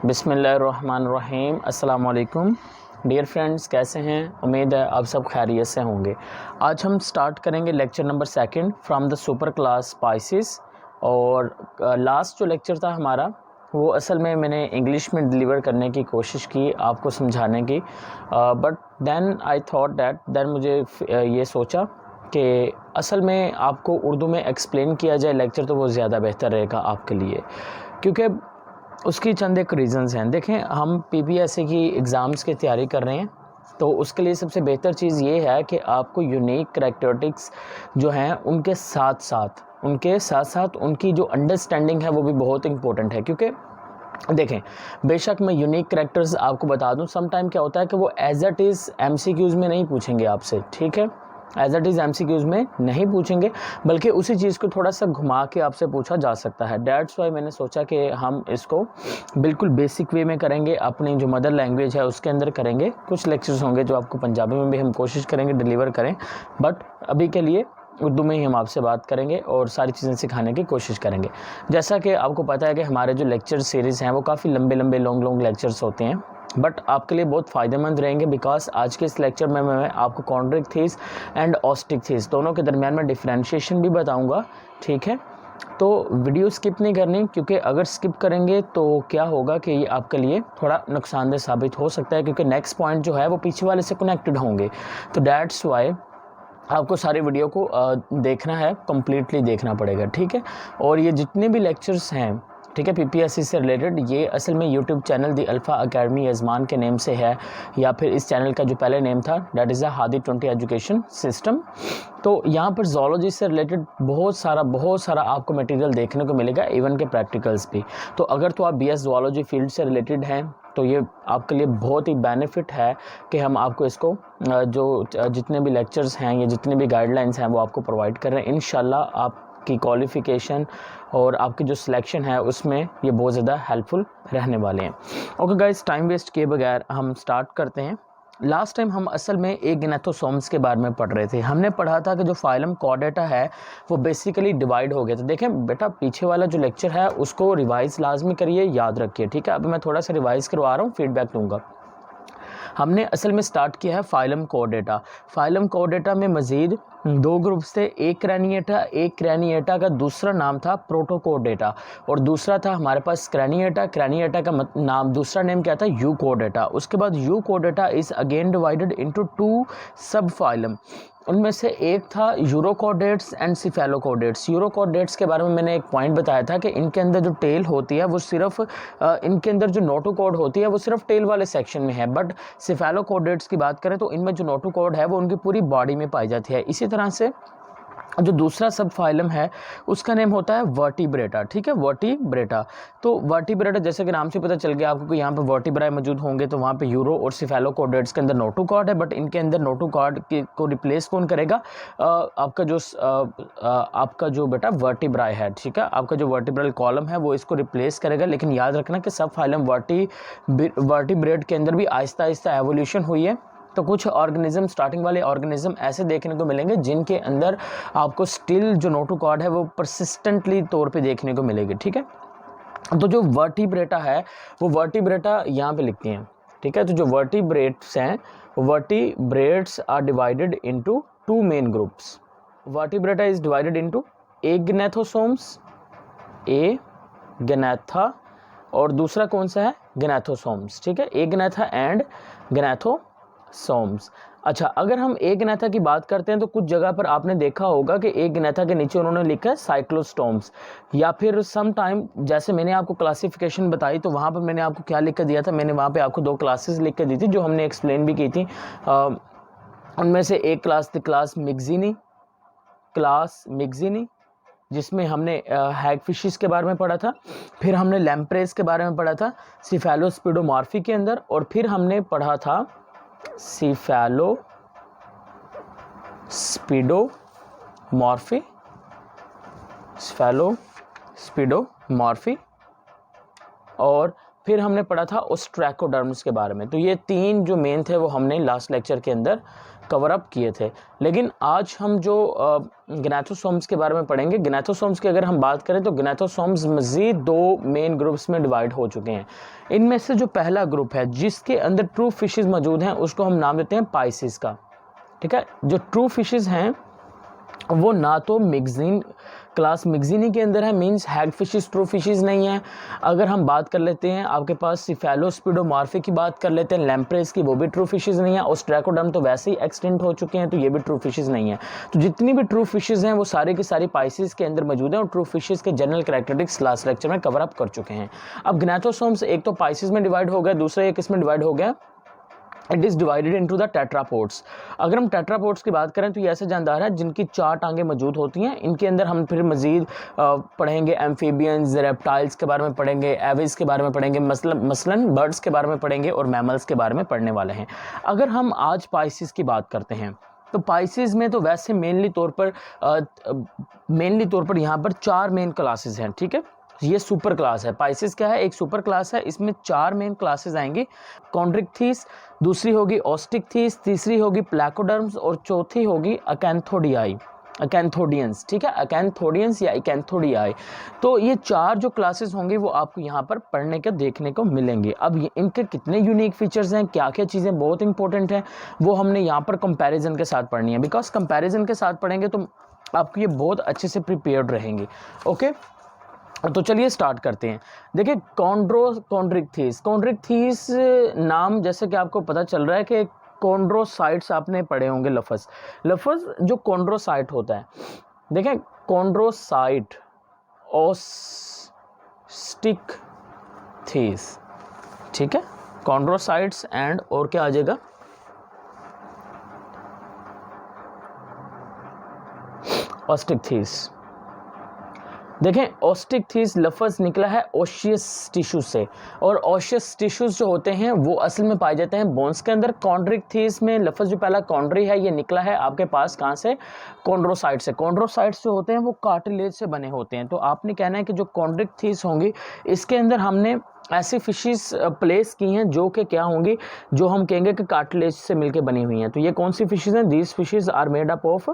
बिस्मिल्लाहिर्रहमानिर्रहीम। अस्सलाम वालेकुम डियर फ्रेंड्स, कैसे हैं? उम्मीद है आप सब खैरियत से होंगे। आज हम स्टार्ट करेंगे lecture number 2 from the super class spices. और लास्ट जो लेक्चर था हमारा वो असल में मैंने इंग्लिश में डिलीवर करने की कोशिश की, आपको समझाने की, but then I thought that then मुझे ये सोचा कि असल में आपको उर्दू में एक्सप्लेन किया जाए लेक्चर तो वो ज़्यादा बेहतर रहेगा आपके लिए, क्योंकि उसकी चंद एक रीज़न्स हैं। देखें, हम पीपीएससी की एग्ज़ाम्स की तैयारी कर रहे हैं, तो उसके लिए सबसे बेहतर चीज़ ये है कि आपको यूनिक करैक्टरिस्टिक्स जो हैं उनके साथ साथ उनकी जो अंडरस्टैंडिंग है वो भी बहुत इंपॉर्टेंट है। क्योंकि देखें, बेशक मैं यूनिक करैक्टर्स आपको बता दूं, सम टाइम क्या होता है कि वो एज इट इज़ एमसीक्यूज़ में नहीं पूछेंगे आपसे, ठीक है, एज इट इज़ एमसीक्यूज़ में नहीं पूछेंगे, बल्कि उसी चीज़ को थोड़ा सा घुमा के आपसे पूछा जा सकता है। दैट्स वाई मैंने सोचा कि हम इसको बिल्कुल बेसिक वे में करेंगे, अपनी जो मदर लैंग्वेज है उसके अंदर करेंगे। कुछ लेक्चर्स होंगे जो आपको पंजाबी में भी हम कोशिश करेंगे डिलीवर करें, बट अभी के लिए उर्दू में ही हम आपसे बात करेंगे और सारी चीज़ें सिखाने की कोशिश करेंगे। जैसा कि आपको पता है कि हमारे जो लेक्चर सीरीज़ हैं वो काफ़ी लंबे लॉन्ग लेक्चर्स होते हैं, बट आपके लिए बहुत फ़ायदेमंद रहेंगे, बिकॉज आज के इस लेक्चर में मैं आपको कॉन्ड्रिक थीस एंड ऑस्टिक थीस दोनों के दरमियान में डिफ्रेंशिएशन भी बताऊंगा, ठीक है। तो वीडियो स्किप नहीं करनी, क्योंकि अगर स्किप करेंगे तो क्या होगा कि ये आपके लिए थोड़ा नुकसानदेह साबित हो सकता है, क्योंकि नेक्स्ट पॉइंट जो है वो पीछे वाले से कनेक्टेड होंगे। तो दैट्स वाई आपको सारी वीडियो को देखना है, कम्प्लीटली देखना पड़ेगा, ठीक है। और ये जितने भी लेक्चर्स हैं, ठीक है, पीपीएससी से रिलेटेड, ये असल में यूट्यूब चैनल दी अल्फ़ा अकेडमी यज़मान के नेम से है, या फिर इस चैनल का जो पहले नेम था that is the Hadi 20 education system. तो यहाँ पर ज़ूलॉजी से रिलेटेड बहुत सारा आपको मटेरियल देखने को मिलेगा, इवन के प्रैक्टिकल्स भी। तो अगर तो आप बीएस ज़ूलॉजी फील्ड से रिलेटेड हैं तो ये आपके लिए बहुत ही बेनिफिट है कि हम आपको इसको जो जितने भी लेक्चर्स हैं या जितने भी गाइडलाइंस हैं वो आपको प्रोवाइड कर रहे हैं। इंशाल्लाह आपकी क्वालिफ़िकेशन और आपकी जो सिलेक्शन है उसमें ये बहुत ज़्यादा हेल्पफुल रहने वाले हैं। ओके गाइस, टाइम वेस्ट किए बगैर हम स्टार्ट करते हैं। लास्ट टाइम हम असल में एगनेथोसोम्स के बारे में पढ़ रहे थे। हमने पढ़ा था कि जो फाइलम कॉर्डेटा है वो बेसिकली डिवाइड हो गया। तो देखें बेटा, पीछे वाला जो लेक्चर है उसको रिवाइज लाजमी करिए, याद रखिए, ठीक है। अभी मैं थोड़ा सा रिवाइज करवा रहा हूँ, फीडबैक दूंगा। हमने असल में स्टार्ट किया है फाइलम कॉर्डेटा। फाइलम कॉर्डेटा में मज़ीद 2 ग्रुप्स थे, एक क्रैनिएटा का दूसरा नाम था प्रोटोकॉर्डेटा, और दूसरा था हमारे पास क्रैनिएटा का नाम, दूसरा नेम क्या था, यूकॉर्डेटा। उसके बाद euchordata is again divided into 2 सब फाइलम। उनमें से एक था यूरोकॉर्डेट्स एंड सिफेलोकॉर्डेट्स। यूरोकॉर्डेट्स के बारे में मैंने एक पॉइंट बताया था कि इनके अंदर जो टेल होती है वो सिर्फ इनके अंदर जो नोटोकॉर्ड होती है वो सिर्फ टेल वाले सेक्शन में है, बट सिफेलोकॉर्डेट्स की बात करें तो इनमें जो नोटोकॉर्ड है वो उनकी पूरी बॉडी में पाई जाती है। इसी तरह से जो दूसरा सब फाइलम है उसका नेम होता है वर्टिब्रेटा, ठीक है, वर्टिब्रेटा। तो वर्टिब्रेटा जैसे कि नाम से पता चल गया आपको कि यहाँ पे वर्टिब्राए मौजूद होंगे, तो वहाँ पे यूरो और सिफेलोकॉर्डेट्स के अंदर नोटोकॉर्ड है, बट इनके अंदर नोटोकॉर्ड को रिप्लेस कौन करेगा, आपका जो बेटा वर्टिब्राए है, ठीक है, आपका जो वर्टिब्रल कॉलम है वो इसको रिप्लेस करेगा। लेकिन याद रखना कि सब फाइलम वर्टिब्रेट के अंदर भी आहिस्ता आहिस्ता एवोल्यूशन हुई है। तो कुछ ऑर्गेनिज्म, स्टार्टिंग वाले ऑर्गेनिज्म ऐसे देखने को मिलेंगे जिनके अंदर आपको स्टिल जो नोटोकॉर्ड है वो परसिस्टेंटली तौर पे देखने को मिलेगी, ठीक है। तो जो वर्टिब्रेटा है वो वर्टिब्रेटा यहाँ पे लिखती हैं, ठीक है। तो जो वर्टिब्रेट्स हैं, vertebrates are divided into 2 main groups. Vertebrata is divided into agnathostomes, agnatha, और दूसरा कौन सा है, ग्नेथोसोम्स, ठीक है, एग्नेथा एंड ग्नेथोसोम्स। अच्छा, अगर हम एग्नेथा की बात करते हैं तो कुछ जगह पर आपने देखा होगा कि एग्नेथा के नीचे उन्होंने लिखा है साइक्लोस्टोम्स, या फिर सम टाइम जैसे मैंने आपको क्लासिफिकेशन बताई तो वहाँ पर मैंने आपको क्या लिख कर दिया था, मैंने वहाँ पे आपको 2 क्लासेस लिख कर दी थी जो हमने एक्सप्लेन भी की थी। उनमें से एक क्लास थी क्लास मिक्सिनी, जिसमें हमने हैगफिशेस के बारे में पढ़ा था, फिर हमने लैम्प्रेस के बारे में पढ़ा था सिफेलोस्पिडोमॉर्फी के अंदर, और फिर हमने पढ़ा था सिफेलोस्पिडोमॉर्फी, और फिर हमने पढ़ा था ओस्ट्रैकोडर्म्स के बारे में। तो ये 3 जो मेन थे वो हमने लास्ट लेक्चर के अंदर कवर अप किए थे। लेकिन आज हम जो ग्नैथोसोम्स के बारे में पढ़ेंगे, ग्नैथोसोम्स की अगर हम बात करें तो ग्नैथोसोम्स मज़ीद 2 मेन ग्रुप्स में डिवाइड हो चुके हैं। इनमें से जो पहला ग्रुप है जिसके अंदर ट्रू फिशेस मौजूद हैं उसको हम नाम देते हैं पाइसिस का। ठीक है, जो ट्रू फिशेस हैं वो ना तो मिक्सिन क्लास मिक्सिनी के अंदर है, मींस हैग फिशेस ट्रू फिशेस नहीं है। अगर हम बात कर लेते हैं आपके पास सिफेलोस्पिडोमॉर्फे की बात कर लेते हैं, लैम्प्रेस की, वो भी ट्रू फिशेस नहीं है। ओस्ट्रैकोडर्म तो वैसे ही एक्सटेंट हो चुके हैं तो ये भी ट्रू फिशेस नहीं है। तो जितनी भी ट्रू फिशेस हैं वो सारी की सारी पाइसिस के अंदर मौजूद हैं और ट्रू फिशेस के जनरल कैरेक्टरिस्टिक्स लास्ट लेक्चर में कवर अप कर चुके हैं। अब ग्नैथोसोम्स एक तो पाइसिस में डिवाइड हो गया, दूसरा एक इसमें डिवाइड हो गया, it is divided into the tetrapods. अगर हम टेट्रापोड्स की बात करें तो ये ऐसे जानदार है जिनकी 4 टांगें मौजूद होती हैं। इनके अंदर हम फिर मज़ीद पढ़ेंगे एम्फीबियंस, रेप्टाइल्स के बारे में पढ़ेंगे, एविस के बारे में पढ़ेंगे, मसलन बर्ड्स के बारे में पढ़ेंगे और मैमल्स के बारे में पढ़ने वाले हैं। अगर हम आज पाइसिस की बात करते हैं तो पाइसिस में तो वैसे मेनली तौर पर यहाँ पर 4 मेन क्लासेस हैं। ठीक है, ये सुपर क्लास है। पाइसिस क्या है? एक सुपर क्लास है। इसमें 4 मेन क्लासेस आएंगी। कॉन्ड्रिक्थीस, दूसरी होगी ऑस्टिकथीस, तीसरी होगी प्लैकोडर्म्स और चौथी होगी अकैंथोडियाई, अकैंथोडियंस। ठीक है, अकैंथोडियंस या अकैंथोडियाई। तो ये 4 जो क्लासेस होंगी वो आपको यहाँ पर पढ़ने के देखने को मिलेंगे। अब इनके कितने यूनिक फीचर्स हैं, क्या क्या चीज़ें बहुत इंपॉर्टेंट हैं, वो हमने यहाँ पर कंपैरिजन के साथ पढ़नी है। बिकॉज कंपैरिजन के साथ पढ़ेंगे तो आपको ये बहुत अच्छे से प्रिपेयर्ड रहेंगे। ओके, तो चलिए स्टार्ट करते हैं। देखिए, कॉन्ड्रिक्थीस नाम जैसे कि आपको पता चल रहा है कि कॉन्ड्रोसाइट्स आपने पढ़े होंगे। लफज जो कॉन्ड्रोसाइट होता है, देखें कॉन्ड्रोसाइट, ऑस्टिकथीस। ठीक है, कॉन्ड्रोसाइट्स एंड और क्या आ जाएगा, ऑस्टिकथीस। देखें, ऑस्टिकथीस लफ्ज़ निकला है ओशियस टिश्यू से, और ओशियस टिश्यूज जो होते हैं वो असल में पाए जाते हैं बोन्स के अंदर। कॉन्ड्रिक्थीस में लफ्ज़ जो पहला कॉन्ड्री है ये निकला है आपके पास कहाँ से, कॉन्ड्रोसाइट से। कॉन्ड्रोसाइट्स जो होते हैं वो कार्टिलेज से बने होते हैं। तो आपने कहना है कि जो कॉन्ड्रिक्थीस होंगी इसके अंदर हमने ऐसी फिशेस प्लेस की हैं जो कि क्या होंगी, जो हम कहेंगे कि कार्टिलेज से मिलकर बनी हुई हैं। तो ये कौन सी फिशेस हैं? These fishes are made up of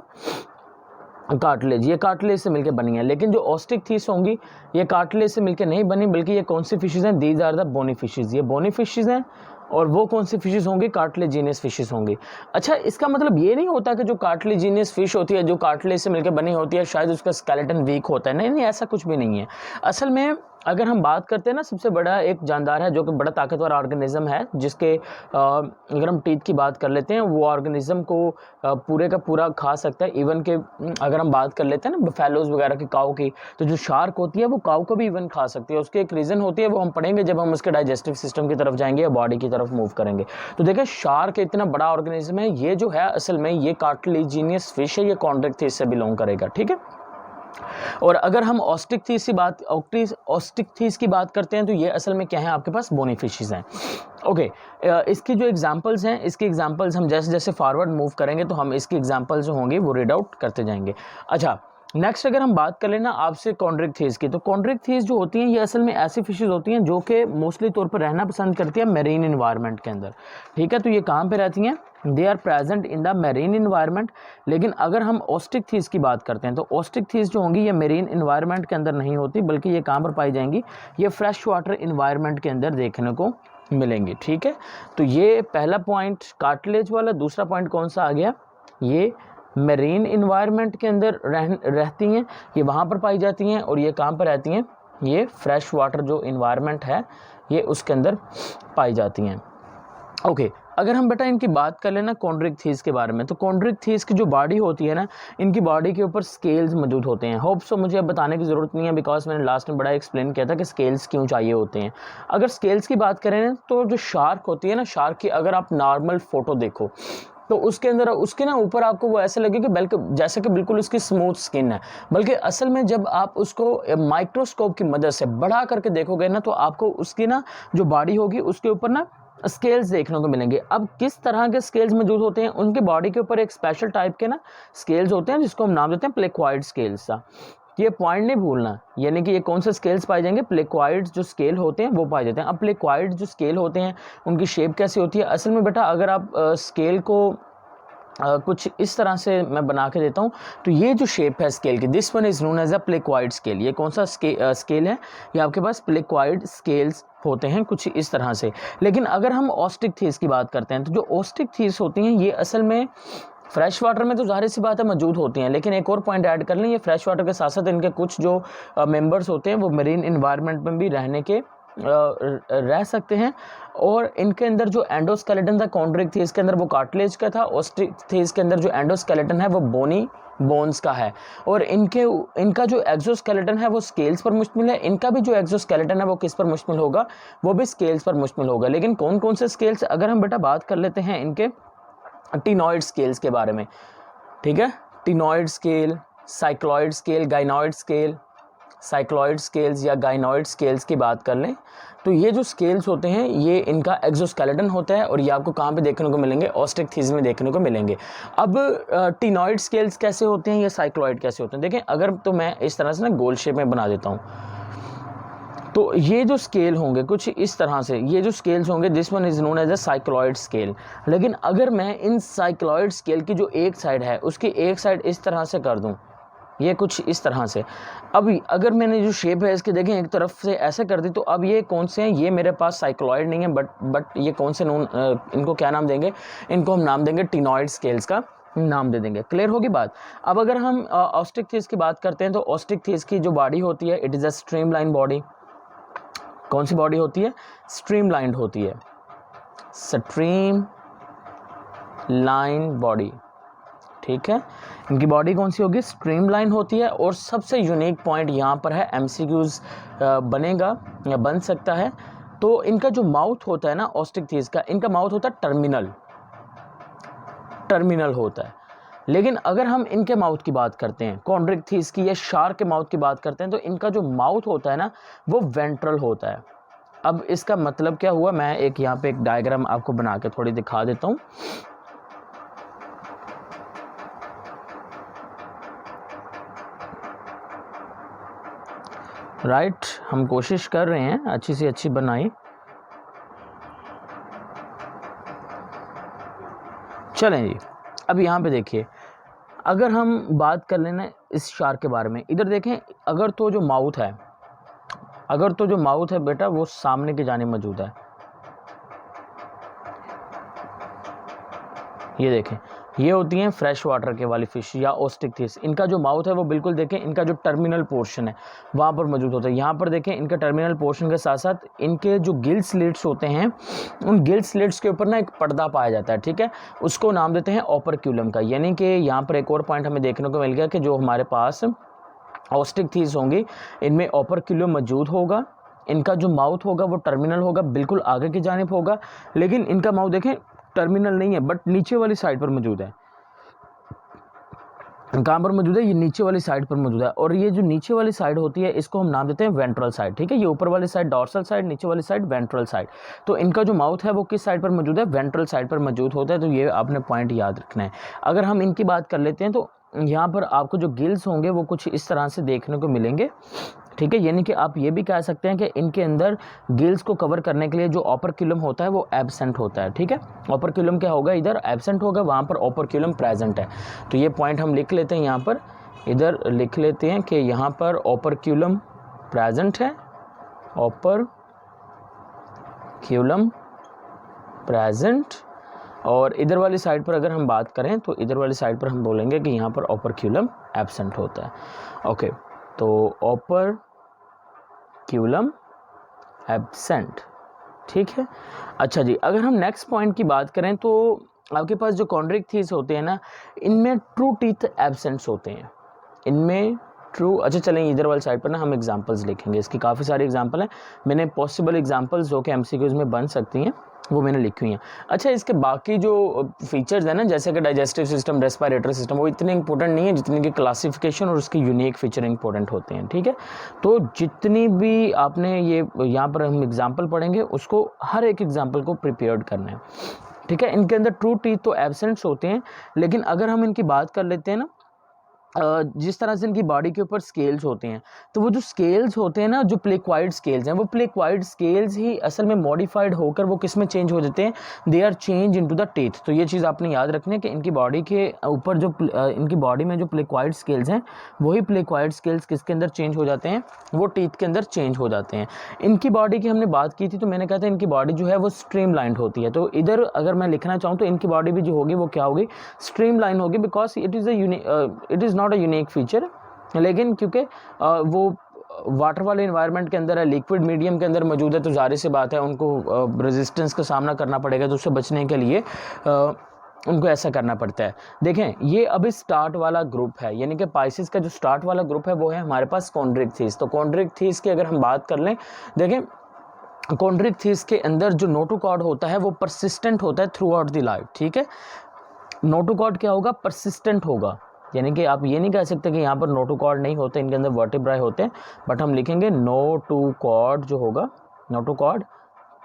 cartilage, ये कार्टिलेज से मिलकर बनी है। लेकिन जो ऑस्टिकथीस होंगी ये कार्टिलेज से मिलकर नहीं बनी, बल्कि ये कौन सी फिशेज हैं? These are the bony fishes, ये बोनी फिशेज हैं। और वो कौन सी फिशेस होंगी? कार्टिलेजिनियस फिशेस होंगी। अच्छा, इसका मतलब ये नहीं होता कि जो कार्टिलेजिनियस फिश होती है, जो कार्टिलेज से मिलकर बनी होती है, शायद उसका स्केलेटन वीक होता है। नहीं, ऐसा कुछ भी नहीं है। असल में अगर हम बात करते हैं ना, सबसे बड़ा एक जानदार है जो कि बड़ा ताकतवर ऑर्गेनिज्म है, जिसके अगर हम टीथ की बात कर लेते हैं, वो ऑर्गेनिज्म को पूरे का पूरा खा सकता है। इवन के अगर हम बात कर लेते हैं ना बफेलोज वगैरह की, काऊ की, तो जो शार्क होती है वो काऊ को भी इवन खा सकती है। उसकी एक रीज़न होती है, वो हम पढ़ेंगे जब हम उसके डाइजेस्टिव सिस्टम की तरफ जाएंगे या बॉडी की तरफ मूव करेंगे। तो देखिए, शार्क इतना बड़ा ऑर्गेनिज्म है, ये जो है असल में ये कार्टिलेजिनियस फिश है, ये कॉन्ड्रिक्थीस से बिलोंग करेगा। ठीक है, और अगर हम ऑस्टिकथीस की बात करते हैं तो ये असल में क्या है, आपके पास बोनी फिशेस हैं। ओके, इसकी जो एग्जांपल्स हैं, इसकी एग्जांपल्स हम जैसे जैसे फॉरवर्ड मूव करेंगे तो हम इसकी एग्जांपल्स जो होंगी वो रीड आउट करते जाएंगे। अच्छा, नेक्स्ट अगर हम बात कर लेना आपसे कॉन्ड्रिक्थीस की, तो कॉन्ड्रिक्थीस जो होती हैं ये असल में ऐसी फिशेस होती हैं जो कि मोस्टली तौर पर रहना पसंद करती है मेरीन इन्वायरमेंट के अंदर। ठीक है, तो ये कहाँ पे रहती हैं? They are present in the marine environment. लेकिन अगर हम ऑस्टिकथीस की बात करते हैं तो ऑस्टिकथीस जो होंगी ये मेरीन इन्वायरमेंट के अंदर नहीं होती, बल्कि ये कहाँ पर पाई जाएंगी? ये फ्रेश वाटर इन्वायरमेंट के अंदर देखने को मिलेंगी। ठीक है, तो ये पहला पॉइंट कार्टिलेज वाला। दूसरा पॉइंट कौन सा आ गया? ये मेरीन इन्वायरमेंट के अंदर रहती हैं, ये वहाँ पर पाई जाती हैं। और ये कहाँ पर रहती हैं? ये फ्रेश वाटर जो इन्वायरमेंट है ये उसके अंदर पाई जाती हैं। ओके, अगर हम बेटा इनकी बात कर लेना कॉन्ड्रिक्थीस के बारे में, तो कॉन्ड्रिक्थीस की जो बॉडी होती है ना, इनकी बॉडी के ऊपर स्केल्स मौजूद होते हैं। होप सो मुझे अब बताने की ज़रूरत नहीं है, बिकॉज मैंने लास्ट में बड़ा एक्सप्लेन किया था कि स्केल्स क्यों चाहिए होते हैं। अगर स्केल्स की बात करें तो जो शार्क होती है ना, शार्क की अगर आप नॉर्मल फ़ोटो देखो तो उसके अंदर उसके ना ऊपर आपको वो ऐसे लगे कि बल्कि जैसे कि बिल्कुल उसकी स्मूथ स्किन है, बल्कि असल में जब आप उसको माइक्रोस्कोप की मदद से बढ़ा करके देखोगे ना तो आपको उसकी ना जो बॉडी होगी उसके ऊपर ना स्केल्स देखने को मिलेंगे। अब किस तरह के स्केल्स मौजूद होते हैं? उनके बॉडी के ऊपर एक स्पेशल टाइप के ना स्केल्स होते हैं जिसको हम नाम देते हैं प्लेक्वाइड स्केल्स का। ये पॉइंट नहीं भूलना, यानी कि ये कौन से स्केल्स पाए जाएंगे, प्लेक्वाइड्स जो स्केल होते हैं वो पाए जाते हैं। अब प्लेक्वाइड जो स्केल होते हैं उनकी शेप कैसी होती है, असल में बेटा अगर आप स्केल को कुछ इस तरह से मैं बना के देता हूँ, तो ये जो शेप है स्केल की, this one is known as a placoid scale. ये कौन सा स्केल है, ये आपके पास प्लेक्वाइड स्केल्स होते हैं कुछ इस तरह से। लेकिन अगर हम ऑस्टिक थीस की बात करते हैं, तो जो ऑस्टिक थीस होती हैं ये असल में फ्रेश वाटर में तो जाहिर सी बात है मौजूद होती हैं, लेकिन एक और पॉइंट ऐड कर लें, ये फ्रेश वाटर के साथ साथ इनके कुछ जो मेंबर्स होते हैं वो मरीन इन्वायरमेंट में भी रह सकते हैं। और इनके अंदर जो एंडोस्केलेटन था कॉन्ड्रिक थीस के अंदर वो कार्टिलेज का था, ऑस्टिक थीस के अंदर जो एंडोस्केलेटन है वो बोनी बोन्स का है। और इनका जो एक्सोस्केलेटन है वो स्केल्स पर मुश्तमिल है। इनका भी जो एक्सोस्केलेटन है वो किस पर मुश्तमिल होगा, वो भी स्केल्स पर मुश्तमिल होगा। लेकिन कौन कौन से स्केल्स, अगर हम बेटा बात कर लेते हैं इनके टिनॉइड स्केल्स के बारे में, ठीक है, ctenoid scale, cycloid scale, ganoid scale, cycloid scales या गाइनॉइड स्केल्स की बात कर लें, तो ये जो स्केल्स होते हैं ये इनका एक्सोस्केलेटन होता है और ये आपको कहाँ पे देखने को मिलेंगे, ऑस्टिक थीस में देखने को मिलेंगे। अब टिनॉइड स्केल्स कैसे होते हैं या साइक्लॉइड कैसे होते हैं, देखें अगर तो मैं इस तरह से ना गोल शेप में बना देता हूँ, तो ये जो स्केल होंगे कुछ इस तरह से, ये जो स्केल्स होंगे this one is known as a cycloid scale. लेकिन अगर मैं इन साइक्लॉइड स्केल की जो एक साइड है उसकी एक साइड इस तरह से कर दूं, ये कुछ इस तरह से, अभी अगर मैंने जो शेप है इसके देखें एक तरफ से ऐसे कर दी, तो अब ये कौन से हैं, ये मेरे पास साइक्लॉइड नहीं है, बट ये कौन से इनको क्या नाम देंगे, इनको हम नाम देंगे टिनॉइड स्केल्स का नाम दे देंगे। क्लियर होगी बात। अब अगर हम ऑस्टिक थीस की बात करते हैं, तो ऑस्टिक थीस की जो बॉडी होती है it is a streamline body. कौन सी बॉडी होती है, स्ट्रीमलाइंड होती है, स्ट्रीम लाइन बॉडी, ठीक है। इनकी बॉडी कौन सी होगी, स्ट्रीमलाइन होती है। और सबसे यूनिक पॉइंट यहाँ पर है, एमसीक्यूज बनेगा या बन सकता है, तो इनका जो माउथ होता है ना ऑस्टिक थीस का, इनका माउथ होता है टर्मिनल होता है। लेकिन अगर हम इनके माउथ की बात करते हैं, कॉन्ड्रिक थीस की या शार्क के माउथ की बात करते हैं, तो इनका जो माउथ होता है ना वो वेंट्रल होता है। अब इसका मतलब क्या हुआ, मैं एक यहाँ पे एक डायग्राम आपको बना के थोड़ी दिखा देता हूँ। राइट, हम कोशिश कर रहे हैं अच्छी से अच्छी बनाई। चलें जी, अब यहाँ पे देखिए, अगर हम बात कर लेना इस शार्क के बारे में, इधर देखें, अगर तो जो माउथ है बेटा वो सामने की जाने मौजूद है, ये देखें, ये होती हैं फ्रेश वाटर के वाली फिश या ऑस्टिक थीस। इनका जो माउथ है वो बिल्कुल देखें, इनका जो टर्मिनल पोर्शन है वहाँ पर मौजूद होता है। यहाँ पर देखें, इनका टर्मिनल पोर्शन के साथ साथ इनके जो गिल स्लिट्स होते हैं, उन गिल स्लिट्स के ऊपर ना एक पर्दा पाया जाता है, ठीक है, उसको नाम देते हैं ओपरक्यूलम का। यानी कि यहाँ पर एक और पॉइंट हमें देखने को मिल गया कि जो हमारे पास ऑस्टिक थीस होंगी इनमें ओपरक्यूलम मौजूद होगा, इनका जो माउथ होगा वो टर्मिनल होगा, बिल्कुल आगे की जानिब होगा। लेकिन इनका माउथ देखें टर्मिनल नहीं है, बट नीचे वाली साइड पर मौजूद है। कहाँ पर मौजूद है, ये नीचे वाली साइड पर मौजूद है। और ये जो नीचे वाली साइड होती है इसको हम नाम देते हैं वेंट्रल साइड, ठीक है। ये ऊपर वाली साइड डॉर्सल साइड, नीचे वाली साइड वेंट्रल साइड। तो इनका जो माउथ है वो किस साइड पर मौजूद है, वेंट्रल साइड पर मौजूद होता है। तो ये आपने पॉइंट याद रखना है। अगर हम इनकी बात कर लेते हैं, तो यहाँ पर आपको जो गिल्स होंगे वो कुछ इस तरह से देखने को मिलेंगे, ठीक है। यानी कि आप ये भी कह सकते हैं कि इनके अंदर गिल्स को कवर करने के लिए जो ओपरक्यूलम होता है वो एब्सेंट होता है, ठीक है। ओपरक्यूलम क्या होगा, इधर एब्सेंट होगा, वहाँ पर ओपरक्यूलम प्रेजेंट है। तो ये पॉइंट हम लिख लेते हैं, यहाँ पर इधर लिख लेते हैं कि यहाँ पर ओपरक्यूलम प्रेजेंट है, ओपरक्यूलम प्रेजेंट। और इधर वाली साइड पर अगर हम बात करें, तो इधर वाली साइड पर हम बोलेंगे कि यहाँ पर ओपरक्यूलम एब्सेंट होता है। ओके, तो ओपरक्यूलम एब्सेंट, ठीक है। अच्छा जी, अगर हम नेक्स्ट पॉइंट की बात करें, तो आपके पास जो कॉन्ड्रिक थीस होते हैं ना, इनमें ट्रू टीथ एब्सेंट्स होते हैं, इनमें ट्रू। अच्छा चलें, इधर वाली साइड पर ना हम एग्जांपल्स लिखेंगे, इसकी काफ़ी सारी एग्जांपल हैं। मैंने पॉसिबल एग्जांपल्स जो कि एमसीक्यूज में बन सकती हैं वो मैंने लिखी हुई हैं। अच्छा, इसके बाकी जो फीचर्स हैं ना, जैसे कि डाइजेस्टिव सिस्टम, रेस्पिरेटरी सिस्टम, वो इतने इंपॉर्टेंट नहीं है जितनी कि क्लासिफिकेशन और उसकी यूनिक फीचर इंपॉर्टेंट होते हैं, ठीक है। तो जितनी भी आपने ये यहाँ पर हम एग्जाम्पल पढ़ेंगे उसको हर एक एग्जाम्पल को प्रिपेयर्ड करना है, ठीक है। इनके अंदर ट्रू टीथ तो एब्सेंट्स होते हैं, लेकिन अगर हम इनकी बात कर लेते हैं ना, जिस तरह से इनकी बॉडी के ऊपर स्केल्स होते हैं, तो वो जो स्केल्स होते हैं ना, जो प्लेक्वाइड स्केल्स हैं, वो प्लेक्वाइड स्केल्स ही असल में मॉडिफाइड होकर वो किस में चेंज हो जाते हैं, they are change into the teeth. तो ये चीज़ आपने याद रखनी है कि इनकी बॉडी के ऊपर जो इनकी बॉडी में जो प्लेक्वाइड स्केल्स हैं, वही प्लेक्वाइड स्केल्स किसके अंदर चेंज हो जाते हैं, वो टीथ के अंदर चेंज हो जाते हैं। इनकी बॉडी की हमने बात की थी, तो मैंने कहा था इनकी बॉडी जो है वो स्ट्रीमलाइंड होती है। तो इधर अगर मैं लिखना चाहूँ तो इनकी बॉडी भी जो होगी वो क्या होगी, स्ट्रीमलाइन होगी, because it is not a unique feature. लेकिन क्योंकि वो वाटर वाले इन्वायरमेंट के अंदर है, लिक्विड मीडियम के अंदर मौजूद है, तो जाहिर सी बात है उनको रेजिस्टेंस का सामना करना पड़ेगा। तो उससे बचने के लिए उनको ऐसा करना पड़ता है। देखें, ये अभी स्टार्ट वाला ग्रुप है, यानी कि पाइसिस का जो स्टार्ट वाला ग्रुप है वो है हमारे पास कॉन्ड्रिक्थीस। तो कॉन्ड्रिक्थीस की अगर हम बात कर लें, देखें कॉन्ड्रिक्थीस के अंदर जो नोटोकॉर्ड होता है वो परसिस्टेंट होता है थ्रू आउट द लाइफ। ठीक है, नोटोकॉर्ड क्या होगा, परसिस्टेंट होगा, यानी कि आप ये नहीं कह सकते कि यहाँ पर नोटोकॉर्ड नहीं होते, इनके अंदर वर्टिब्राई होते हैं, बट हम लिखेंगे नोटोकॉर्ड जो होगा, नोटोकॉर्ड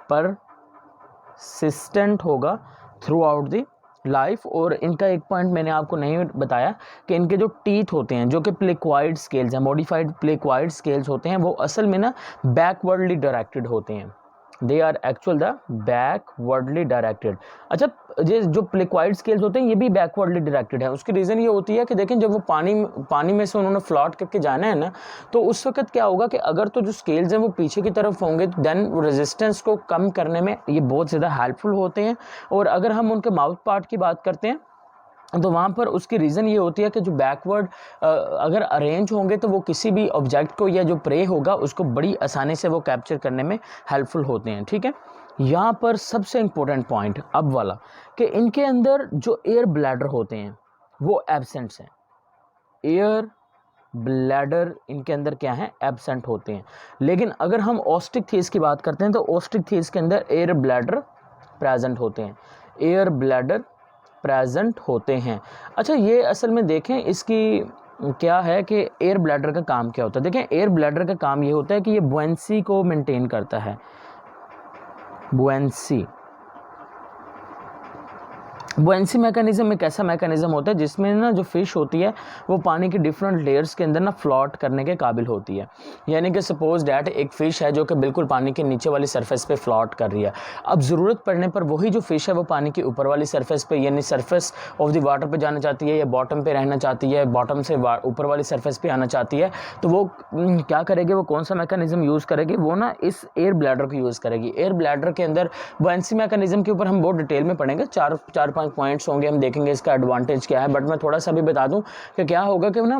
परसिस्टेंट होगा थ्रू आउट द लाइफ। और इनका एक पॉइंट मैंने आपको नहीं बताया कि इनके जो टीथ होते हैं, जो कि प्लेक्वाइड स्केल्स हैं, मॉडिफाइड प्लेक्वाइड स्केल्स होते हैं, वो असल में ना बैकवर्डली डायरेक्टेड होते हैं। They are actual the backwardly directed. अच्छा, ये जो प्लेक्वाइड स्केल्स होते हैं ये भी बैकवर्डली डायरेक्टेड है। उसकी रीज़न ये होती है कि देखें, जब वो पानी में से उन्होंने फ्लॉट करके जाना है ना, तो उस वक्त क्या होगा कि अगर तो जो स्केल्स हैं वो पीछे की तरफ होंगे, देन रेजिस्टेंस को कम करने में ये बहुत ज़्यादा हेल्पफुल होते हैं। और अगर हम उनके माउथ पार्ट की बात करते हैं तो वहाँ पर उसकी रीज़न ये होती है कि जो बैकवर्ड अगर अरेंज होंगे तो वो किसी भी ऑब्जेक्ट को या जो प्रे होगा उसको बड़ी आसानी से वो कैप्चर करने में हेल्पफुल होते हैं। ठीक है, यहाँ पर सबसे इम्पोर्टेंट पॉइंट अब वाला कि इनके अंदर जो एयर ब्लैडर होते हैं वो एब्सेंट्स हैं। एयर ब्लैडर इनके अंदर क्या है, एब्सेंट होते हैं। लेकिन अगर हम ऑस्टिकथीस की बात करते हैं तो ऑस्टिकथीस के अंदर एयर ब्लैडर प्रेजेंट होते हैं, एयर ब्लैडर प्रेजेंट होते हैं। अच्छा, ये असल में देखें इसकी क्या है कि एयर ब्लैडर का काम क्या होता है। देखें, एयर ब्लैडर का काम ये होता है कि ये बुएंसी को मेंटेन करता है। बुएंसी मैकेनिज्म एक ऐसा मैकेनिज्म होता है जिसमें ना जो फिश होती है वो पानी की डिफरेंट लेयर्स के अंदर ना फ्लॉट करने के काबिल होती है। यानी कि सपोज डैट एक फ़िश है जो कि बिल्कुल पानी के नीचे वाली सरफेस पे फ्लॉट कर रही है। अब ज़रूरत पड़ने पर वही जो फ़िश है वो पानी की ऊपर वाली सरफेस पे, यानी सरफेस ऑफ द वाटर पे जाना चाहती है, या बॉटम पे रहना चाहती है, बॉटम से ऊपर वाली सरफेस पे आना चाहती है, तो वो क्या करेगी, वो कौन सा मैकेनिज्म यूज़ करेगी, वो ना इस एयर ब्लैडर को यूज़ करेगी। एयर ब्लैडर के अंदर बुएंसी मैकेनिज्म के ऊपर हम बहुत डिटेल में पढ़ेंगे, चार पाँच पॉइंट्स होंगे, हम देखेंगे इसका एडवांटेज क्या है। बट मैं थोड़ा सा भी बता दूं कि क्या होगा कि ना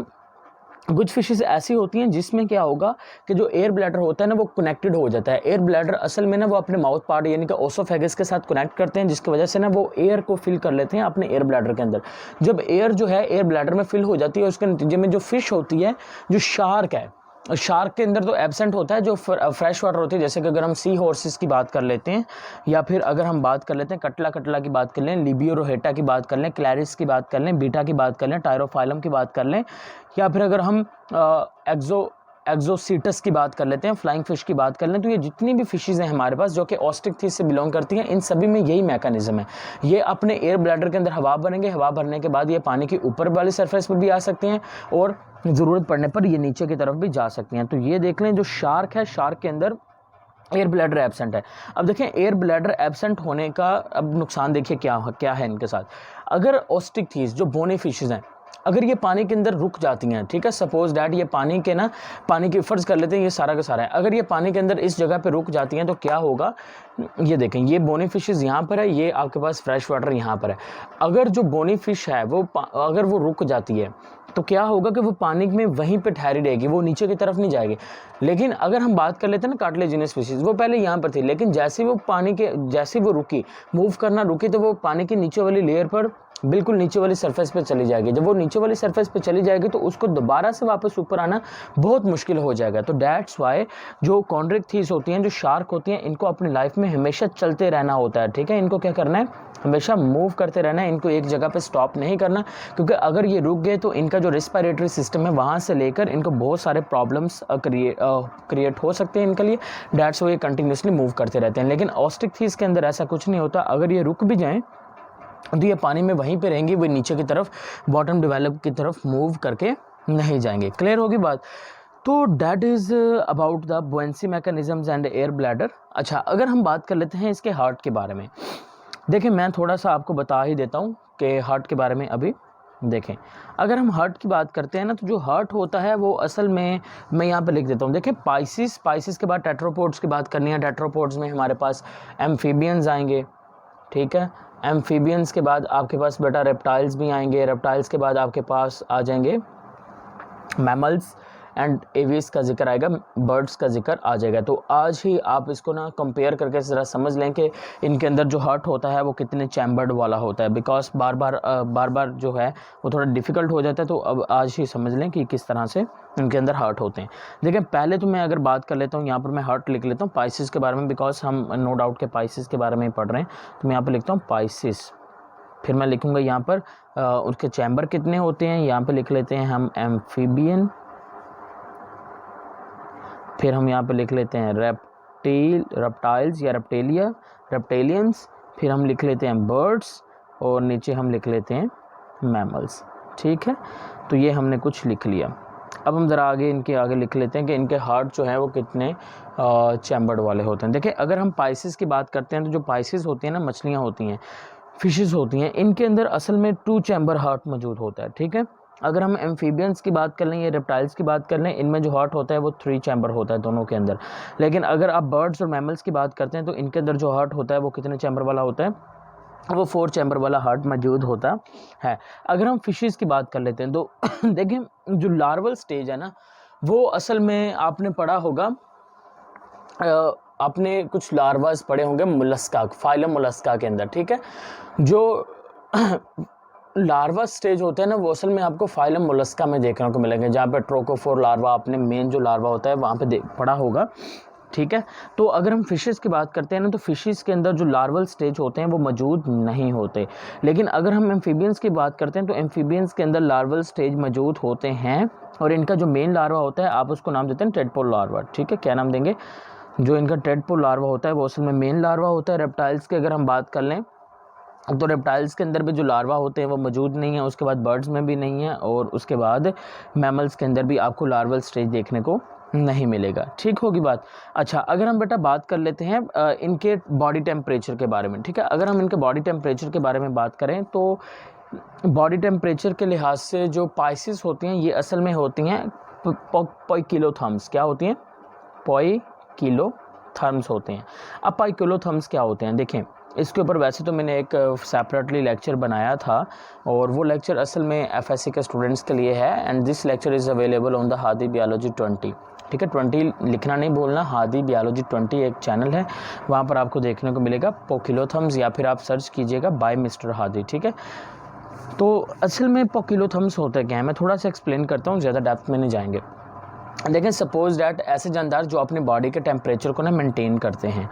कुछ फिशेस ऐसी होती हैं जिसमें क्या होगा कि जो एयर ब्लैडर होता है ना वो कनेक्टेड हो जाता है। एयर ब्लैडर असल में ना वो अपने माउथ पार्ट यानी कि ओसोफेगस के साथ कनेक्ट करते हैं, जिसकी वजह से ना वो एयर को फिल कर लेते हैं अपने एयर ब्लैडर के अंदर। जब एयर जो है एयर ब्लैडर में फिल हो जाती है, उसके नतीजे में जो फिश होती है, जो शार्क है, शार्क के अंदर तो एब्सेंट होता है जो फ्रेश वाटर होती है। जैसे कि अगर हम सी हॉर्सेस की बात कर लेते हैं, या फिर अगर हम बात कर लेते हैं कटला की बात कर लें, लिबियो रोहेटा की बात कर लें, क्लैरिस की बात कर लें, बीटा की बात कर लें, टायरोफाइलम की बात कर लें, या फिर अगर हम एक्जोसीटस की बात कर लेते हैं, फ्लाइंग फिश की बात कर लें, तो ये जितनी भी फिशेज़ हैं हमारे पास जो कि ऑस्टिकथीस से बिलोंग करती हैं, इन सभी में यही मैकेनिज्म है। ये अपने एयर ब्लैडर के अंदर हवा भरेंगे, हवा भरने के बाद ये पानी की ऊपर वाली सरफेस पर भी आ सकते हैं और ज़रूरत पड़ने पर ये नीचे की तरफ भी जा सकती हैं। तो ये देख लें, जो शार्क है, शार्क के अंदर एयर ब्लैडर एब्सेंट है। अब देखें, एयर ब्लैडर एब्सेंट होने का अब नुकसान देखिए क्या है इनके साथ। अगर ऑस्टिकथीस जो बोनी फिशेज़ हैं, अगर ये पानी के अंदर रुक जाती हैं, ठीक है, सपोज डैट ये पानी की फ़र्ज़ कर लेते हैं ये सारा का सारा है, अगर ये पानी के अंदर इस जगह पे रुक जाती हैं तो क्या होगा, ये देखें, ये बोनी फिशेज़ यहाँ पर है, ये आपके पास फ्रेश वाटर यहाँ पर है। अगर जो बोनी फिश है वो अगर वो रुक जाती है तो क्या होगा कि वो पानी में वहीं पे ठहरी रहेगी, वो नीचे की तरफ नहीं जाएगी। लेकिन अगर हम बात कर लेते हैं ना कार्टिलेजिनस फिशेज़, वो पहले यहाँ पर थी, लेकिन जैसे वो रुकी, मूव करना रुकी, तो वो पानी के नीचे वाली लेयर पर बिल्कुल नीचे वाली सरफेस पे चली जाएगी। जब वो नीचे वाली सरफेस पे चली जाएगी तो उसको दोबारा से वापस ऊपर आना बहुत मुश्किल हो जाएगा। तो दैट्स वाई जो कॉन्ड्रिक्थीस होती हैं, जो शार्क होती हैं, इनको अपनी लाइफ में हमेशा चलते रहना होता है। ठीक है, इनको क्या करना है, हमेशा मूव करते रहना है, इनको एक जगह पे स्टॉप नहीं करना, क्योंकि अगर ये रुक गए तो इनका जो रेस्पिरेटरी सिस्टम है वहाँ से लेकर इनको बहुत सारे प्रॉब्लम्स क्रिएट हो सकते हैं इनके लिए। दैट्स वाई ये कंटिन्यूसली मूव करते रहते हैं। लेकिन ऑस्टिकथीस के अंदर ऐसा कुछ नहीं होता, अगर ये रुक भी जाएँ तो ये पानी में वहीं पे रहेंगी, वो नीचे की तरफ बॉटम डेवलप की तरफ मूव करके नहीं जाएंगे। क्लियर होगी बात। तो that is about the buoyancy mechanisms and air bladder. अच्छा, अगर हम बात कर लेते हैं इसके हार्ट के बारे में। देखें, मैं थोड़ा सा आपको बता ही देता हूँ कि हार्ट के बारे में। अभी देखें, अगर हम हार्ट की बात करते हैं ना, तो जो हार्ट होता है वो असल में, मैं यहाँ पे लिख देता हूँ। देखें, पाइसिस के बाद टेट्रोपोड्स की बात करनी है। टेट्रोपोड्स में हमारे पास एम्फीबियंस आएंगे, ठीक है। एम्फीबियंस के बाद आपके पास बेटा रेप्टाइल्स भी आएंगे। रेप्टाइल्स के बाद आपके पास आ जाएंगे मैमल्स एंड एवियस का जिक्र आएगा, बर्ड्स का जिक्र आ जाएगा। तो आज ही आप इसको ना कंपेयर करके ज़रा समझ लें कि इनके अंदर जो हार्ट होता है वो कितने चैम्बर्ड वाला होता है, बिकॉज बार बार जो है वो थोड़ा डिफ़िकल्ट हो जाता है। तो अब आज ही समझ लें कि किस तरह से इनके अंदर हार्ट होते हैं। देखिए, पहले तो मैं अगर बात कर लेता हूँ, यहाँ पर मैं हार्ट लिख लेता हूँ पाइसिस के बारे में, बिकॉज हम नो डाउट के पाइसिस के बारे में ही पढ़ रहे हैं। तो मैं यहाँ पर लिखता हूँ पाइसिस, फिर मैं लिखूँगा यहाँ पर उसके चैम्बर कितने होते हैं। यहाँ पर लिख लेते हैं हम एम्फीबियन, फिर हम यहाँ पे लिख लेते हैं रेप्टाइल्स या रेप्टेलियंस, फिर हम लिख लेते हैं बर्ड्स, और नीचे हम लिख लेते हैं मैमल्स। ठीक है, तो ये हमने कुछ लिख लिया। अब हम ज़रा इनके आगे लिख लेते हैं कि इनके हार्ट जो है वो कितने चैम्बर्ड वाले होते हैं। देखिए, अगर हम पाइसिस की बात करते हैं, तो जो पाइसिस होती हैं ना, मछलियाँ होती हैं, फिशेस होती हैं, इनके अंदर असल में 2 चैम्बर हार्ट मौजूद होता है। ठीक है, अगर हम एम्फीबियंस की बात कर लें या रेप्टाइल्स की बात कर लें, इनमें जो हार्ट होता है वो 3 चैम्बर होता है दोनों के अंदर। लेकिन अगर आप बर्ड्स और मैमल्स की बात करते हैं, तो इनके अंदर जो हार्ट होता है वो कितने चैम्बर वाला होता है, वो 4 चैम्बर वाला हार्ट मौजूद होता है। अगर हम फिशेस की बात कर लेते हैं, तो देखिए, जो लार्वल स्टेज है ना, वो असल में आपने पढ़ा होगा, आपने कुछ लार्वास पढ़े होंगे मोलस्का, फाइलम मोलस्का के अंदर। ठीक है, जो लार्वा स्टेज होते हैं ना, वो असल में आपको फाइलम मोलस्का में देखने को मिलेंगे, जहाँ पे ट्रोकोफोर लार्वा, आपने मेन जो लार्वा होता है वहाँ पे पढ़ा होगा। ठीक है, तो अगर हम फिशेस की बात करते हैं ना, तो फिशेस के अंदर जो लार्वल स्टेज होते हैं वो मौजूद नहीं होते। लेकिन अगर हम एम्फीबियंस की बात करते हैं, तो एम्फीबियंस के अंदर लार्वल स्टेज मौजूद होते हैं, और इनका जो मेन लार्वा होता है, आप उसको नाम देते हैं टेडपोल लार्वा। ठीक है, क्या नाम देंगे? जो इनका टेडपोल लार्वा होता है वो असल में मेन लार्वा होता है। रेप्टाइल्स की अगर हम बात कर लें, तो रेप्टाइल्स के अंदर भी जो लार्वा होते हैं वो मौजूद नहीं है, उसके बाद बर्ड्स में भी नहीं है, और उसके बाद मैमल्स के अंदर भी आपको लार्वल स्टेज देखने को नहीं मिलेगा। ठीक होगी बात। अच्छा, अगर हम बेटा बात कर लेते हैं इनके बॉडी टेम्परेचर के बारे में। ठीक है, अगर हम इनके बॉडी टेम्परेचर के बारे में बात करें, तो बॉडी टेम्परेचर के लिहाज से जो पाइसिस होती हैं, ये असल में होती हैं पोइकिलोथर्म्स। क्या होती हैं? पोइकिलोथर्म्स होते हैं। अब पोइकिलोथर्म्स क्या होते हैं? देखें, इसके ऊपर वैसे तो मैंने एक सेपरेटली लेक्चर बनाया था, और वो लेक्चर असल में एफएससी के स्टूडेंट्स के लिए है, and this lecture is available on the Hadi biology 20। ठीक है, 20 लिखना नहीं भूलना, हादी बायोलॉजी 20 एक चैनल है, वहाँ पर आपको देखने को मिलेगा पोकिलोथर्म्स, या फिर आप सर्च कीजिएगा बाय मिस्टर हादी। ठीक है, तो असल में पोकिलोथर्म्स होता क्या है, मैं थोड़ा सा एक्सप्लेन करता हूँ, ज़्यादा डेप्थ में नहीं जाएंगे। देखें, सपोज डैट ऐसे जानदार जो अपनी बॉडी के टेम्परेचर को ना मेंटेन करते हैं,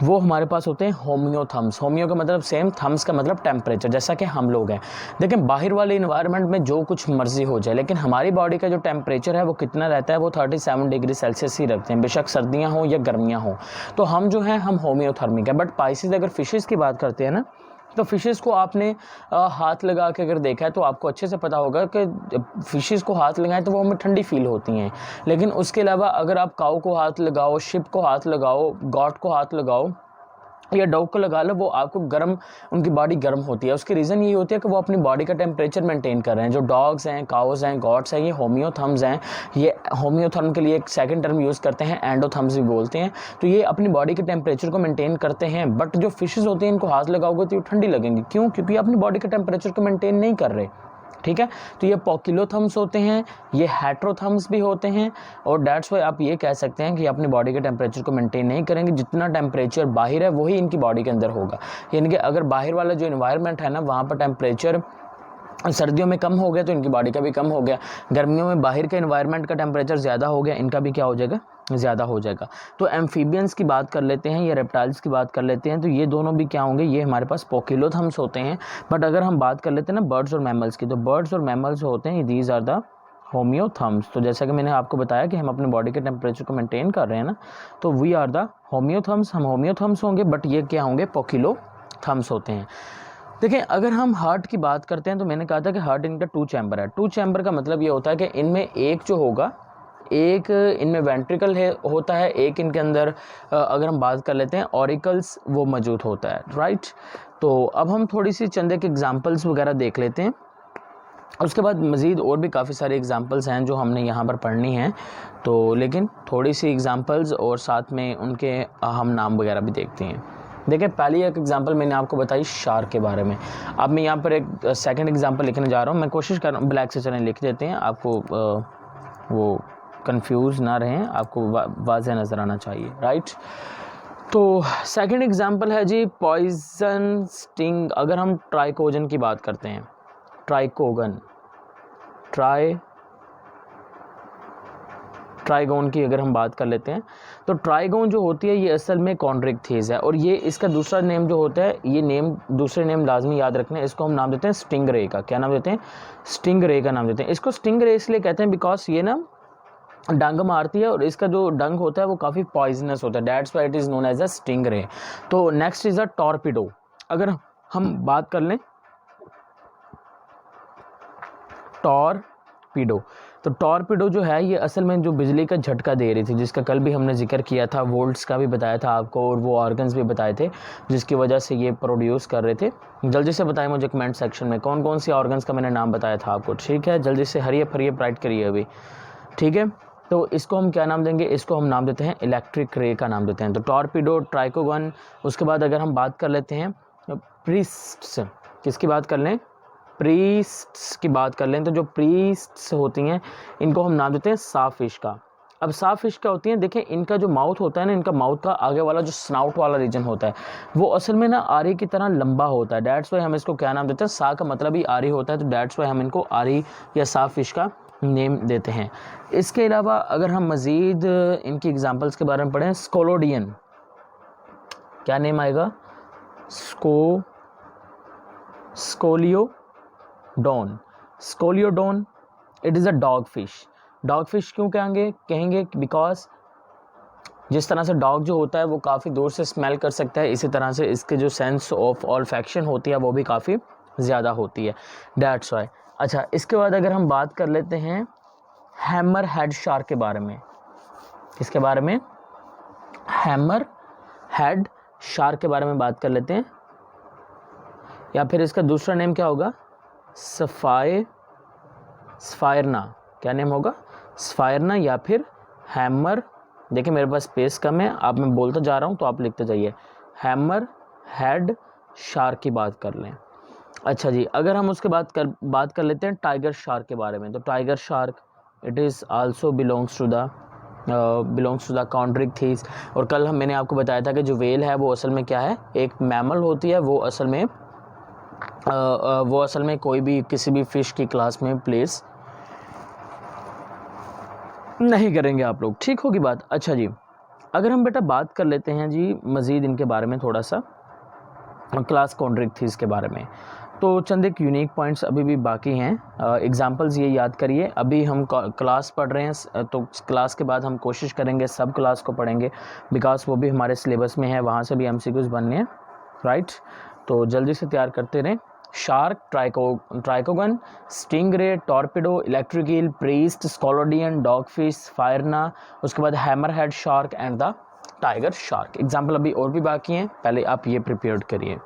वो हमारे पास होते हैं होम्योथर्म्स। होम्यो का मतलब सेम, थम्स का मतलब टेम्परेचर, जैसा कि हम लोग हैं। देखें, बाहर वाले इन्वायरमेंट में जो कुछ मर्जी हो जाए, लेकिन हमारी बॉडी का जो टेम्परेचर है वो कितना रहता है, वो 37 डिग्री सेल्सियस ही रखते हैं, बेशक सर्दियाँ हों या गर्मियाँ हों। तो हम जो हैं, हम होम्योथर्मिक है। बट पाइसिस, अगर फिशेज़ की बात करते हैं ना, तो फिशेस को आपने हाथ लगा के अगर देखा है, तो आपको अच्छे से पता होगा कि फिशेस को हाथ लगाएं तो वो हमें ठंडी फील होती हैं। लेकिन उसके अलावा अगर आप काऊ को हाथ लगाओ, शिप को हाथ लगाओ, गॉट को हाथ लगाओ, या डॉग को लगा लो, वो आपको गर्म, उनकी बॉडी गर्म होती है। उसकी रीज़न ये होती है कि वो अपनी बॉडी का टेम्परेचर मेंटेन कर रहे हैं। जो डॉग्स हैं, काउस हैं, गॉट्स हैं, ये होम्योथर्म्स हैं। ये होम्योथर्म के लिए एक सेकंड टर्म यूज़ करते हैं, एंडोथर्म्स भी बोलते हैं। तो ये अपनी बॉडी के टेम्परेचर को मेंटेन करते हैं। बट जो फिशेज़ होती हैं, इनको हाथ लगाओगे तो ये ठंडी लगेंगी। क्यों? क्योंकि अपनी बॉडी के टेम्परेचर को मेंटेन नहीं कर रहे। ठीक है, तो ये पोकिलोथर्म्स होते हैं, ये हेट्रोथर्म्स भी होते हैं, और डेट्स वाई आप ये कह सकते हैं कि अपनी बॉडी के टेम्परेचर को मेंटेन नहीं करेंगे। जितना टेम्परेचर बाहर है वही इनकी बॉडी के अंदर होगा। यानी कि अगर बाहर वाला जो इन्वायरमेंट है ना, वहाँ पर टेम्परेचर सर्दियों में कम हो गया तो इनकी बॉडी का भी कम हो गया, गर्मियों में बाहर के एनवायरनमेंट का टेम्परेचर ज़्यादा हो गया, इनका भी क्या हो जाएगा? ज़्यादा हो जाएगा। तो एम्फीबियंस की बात कर लेते हैं या रेप्टाइल्स की बात कर लेते हैं, तो ये दोनों भी क्या होंगे? ये हमारे पास पोकिलोथर्म्स होते हैं। बट अगर हम बात कर लेते हैं ना बर्ड्स और मैमल्स की, तो बर्ड्स और मैमल्स होते हैं, दीज आर द होम्योथर्म्स। तो जैसा कि मैंने आपको बताया कि हम अपने बॉडी के टेम्परेचर को मेंटेन कर रहे हैं ना, तो वी आर द होम्योथर्म्स, हम होम्योथर्म्स होंगे, बट ये क्या होंगे? पोकिलोथर्म्स होते हैं। देखिए, अगर हम हार्ट की बात करते हैं तो मैंने कहा था कि हार्ट इनका 2 चैम्बर है। 2 चैम्बर का मतलब ये होता है कि इनमें एक जो होगा, एक इनमें वेंट्रिकल है होता है, एक इनके अंदर अगर हम बात कर लेते हैं ऑरिकल्स, वो मौजूद होता है, राइट। तो अब हम थोड़ी सी चंद एक एग्जांपल्स वगैरह देख लेते हैं, उसके बाद मज़ीद और भी काफ़ी सारे एग्जांपल्स हैं जो हमने यहाँ पर पढ़नी हैं। तो लेकिन थोड़ी सी एग्जांपल्स और साथ में उनके हम नाम वगैरह भी देखते हैं। देखिए, पहली एक एग्जांपल मैंने आपको बताई शार्क के बारे में। अब मैं यहाँ पर एक सेकंड एग्जांपल लिखने जा रहा हूँ। मैं कोशिश कर रहा हूँ, ब्लैक से चलें लिख देते हैं, आपको वो कंफ्यूज ना रहें, आपको वाज़ेह नज़र आना चाहिए, राइट। तो सेकंड एग्जांपल है जी पॉइजन स्टिंग। अगर हम ट्राइकोजन की बात करते हैं, ट्राइगोन की अगर हम बात कर लेते हैं, तो ट्राइगोन जो होती है ये असल में कॉन्ड्रिक्थीज है, और ये इसका दूसरा नेम जो होता है, ये नेम दूसरे नेम लाजमी याद रखना है, इसको हम नाम देते हैं स्टिंग रे का। क्या नाम देते हैं? स्टिंग रे का नाम देते हैं। इसको स्टिंग रे इसलिए कहते हैं बिकॉज ये ना डंग मारती है और इसका जो डंग होता है वो काफ़ी पॉइजनस होता है, that's why it is known as a sting ray. तो नेक्स्ट इज़ अ टॉर्पिडो। अगर हम बात कर लें टॉर्पिडो, तो टॉर्पिडो जो है ये असल में जो बिजली का झटका दे रही थी, जिसका कल भी हमने जिक्र किया था, वोल्ट्स का भी बताया था आपको, और वो ऑर्गन्स भी बताए थे जिसकी वजह से ये प्रोड्यूस कर रहे थे। जल्दी से बताएं मुझे कमेंट सेक्शन में कौन कौन सी ऑर्गन्स का मैंने नाम बताया था आपको, ठीक है। जल्दी से हरिए फरिए राइट करिए अभी, ठीक है। तो इसको हम क्या नाम देंगे? इसको हम नाम देते हैं इलेक्ट्रिक रे का नाम देते हैं। तो टॉर्पिडो, ट्राइकोगन। उसके बाद अगर हम बात कर लेते हैं प्रीस्ट्स, किसकी बात कर लें? प्रीस्ट्स की बात कर लें, तो जो प्रीस्ट्स होती हैं इनको हम नाम देते हैं साफिश का। अब साफिश क्या होती हैं? देखें, इनका जो माउथ होता है ना, इनका माउथ का आगे वाला जो स्नाउट वाला रीजन होता है वो असल में ना आरी की तरह लंबा होता है, दैट्स वाई हम इसको क्या नाम देते हैं? सा का मतलब ही आरी होता है, तो दैट्स वाई हम इनको आरी या साफिश का नेम देते हैं। इसके अलावा अगर हम मज़ीद इनकी एग्जांपल्स के बारे में पढ़ें, स्कोलोडियन, क्या नेम आएगा? Scoliodon. It is a dog fish. Dog fish क्यों कहेंगे बिकॉज जिस तरह से डॉग जो होता है वो काफ़ी दूर से स्मेल कर सकता है, इसी तरह से इसके जो सेंस ऑफ ऑल्फैक्शन होती है वो भी काफ़ी ज़्यादा होती है, दैट्स वाई। अच्छा, इसके बाद अगर हम बात कर लेते हैं हैमर हेड शार्क के बारे में। किसके बारे में? हैमर हेड शार्क के बारे में बात कर लेते हैं, या फिर इसका दूसरा नेम क्या होगा? स्फायरना। क्या नेम होगा? स्फायरना या फिर हैमर। देखिए मेरे पास स्पेस कम है, आप मैं बोलता जा रहा हूँ तो आप लिखते जाइए। हैमर हेड शार्क की बात कर लें। अच्छा जी, अगर हम उसके बात कर लेते हैं टाइगर शार्क के बारे में, तो tiger shark it is also belongs to the chondrichthyes. और कल मैंने आपको बताया था कि जो वेल है वो असल में क्या है? एक मैमल होती है, वो असल में कोई भी किसी भी फिश की क्लास में प्लेस नहीं करेंगे आप लोग, ठीक होगी बात। अच्छा जी, अगर हम बेटा बात कर लेते हैं जी मज़ीद इनके बारे में थोड़ा सा, क्लास कॉन्ड्रिक्थीज के बारे में, तो चंद एक यूनिक पॉइंट्स अभी भी बाकी हैं। एग्जांपल्स ये याद करिए, अभी हम क्लास पढ़ रहे हैं तो क्लास के बाद हम कोशिश करेंगे सब क्लास को पढ़ेंगे, बिकॉज वो भी हमारे सिलेबस में है, वहाँ से भी MCQs बनने हैं, राइट। तो जल्दी से तैयार करते रहें। Shark, trygon, stingray, torpedo, electric eel, pristis, scoliodon, dogfish, sphyrna, उसके बाद hammerhead shark and the tiger shark. Example अभी और भी बाकी हैं, पहले आप ये प्रिपेयर करिए।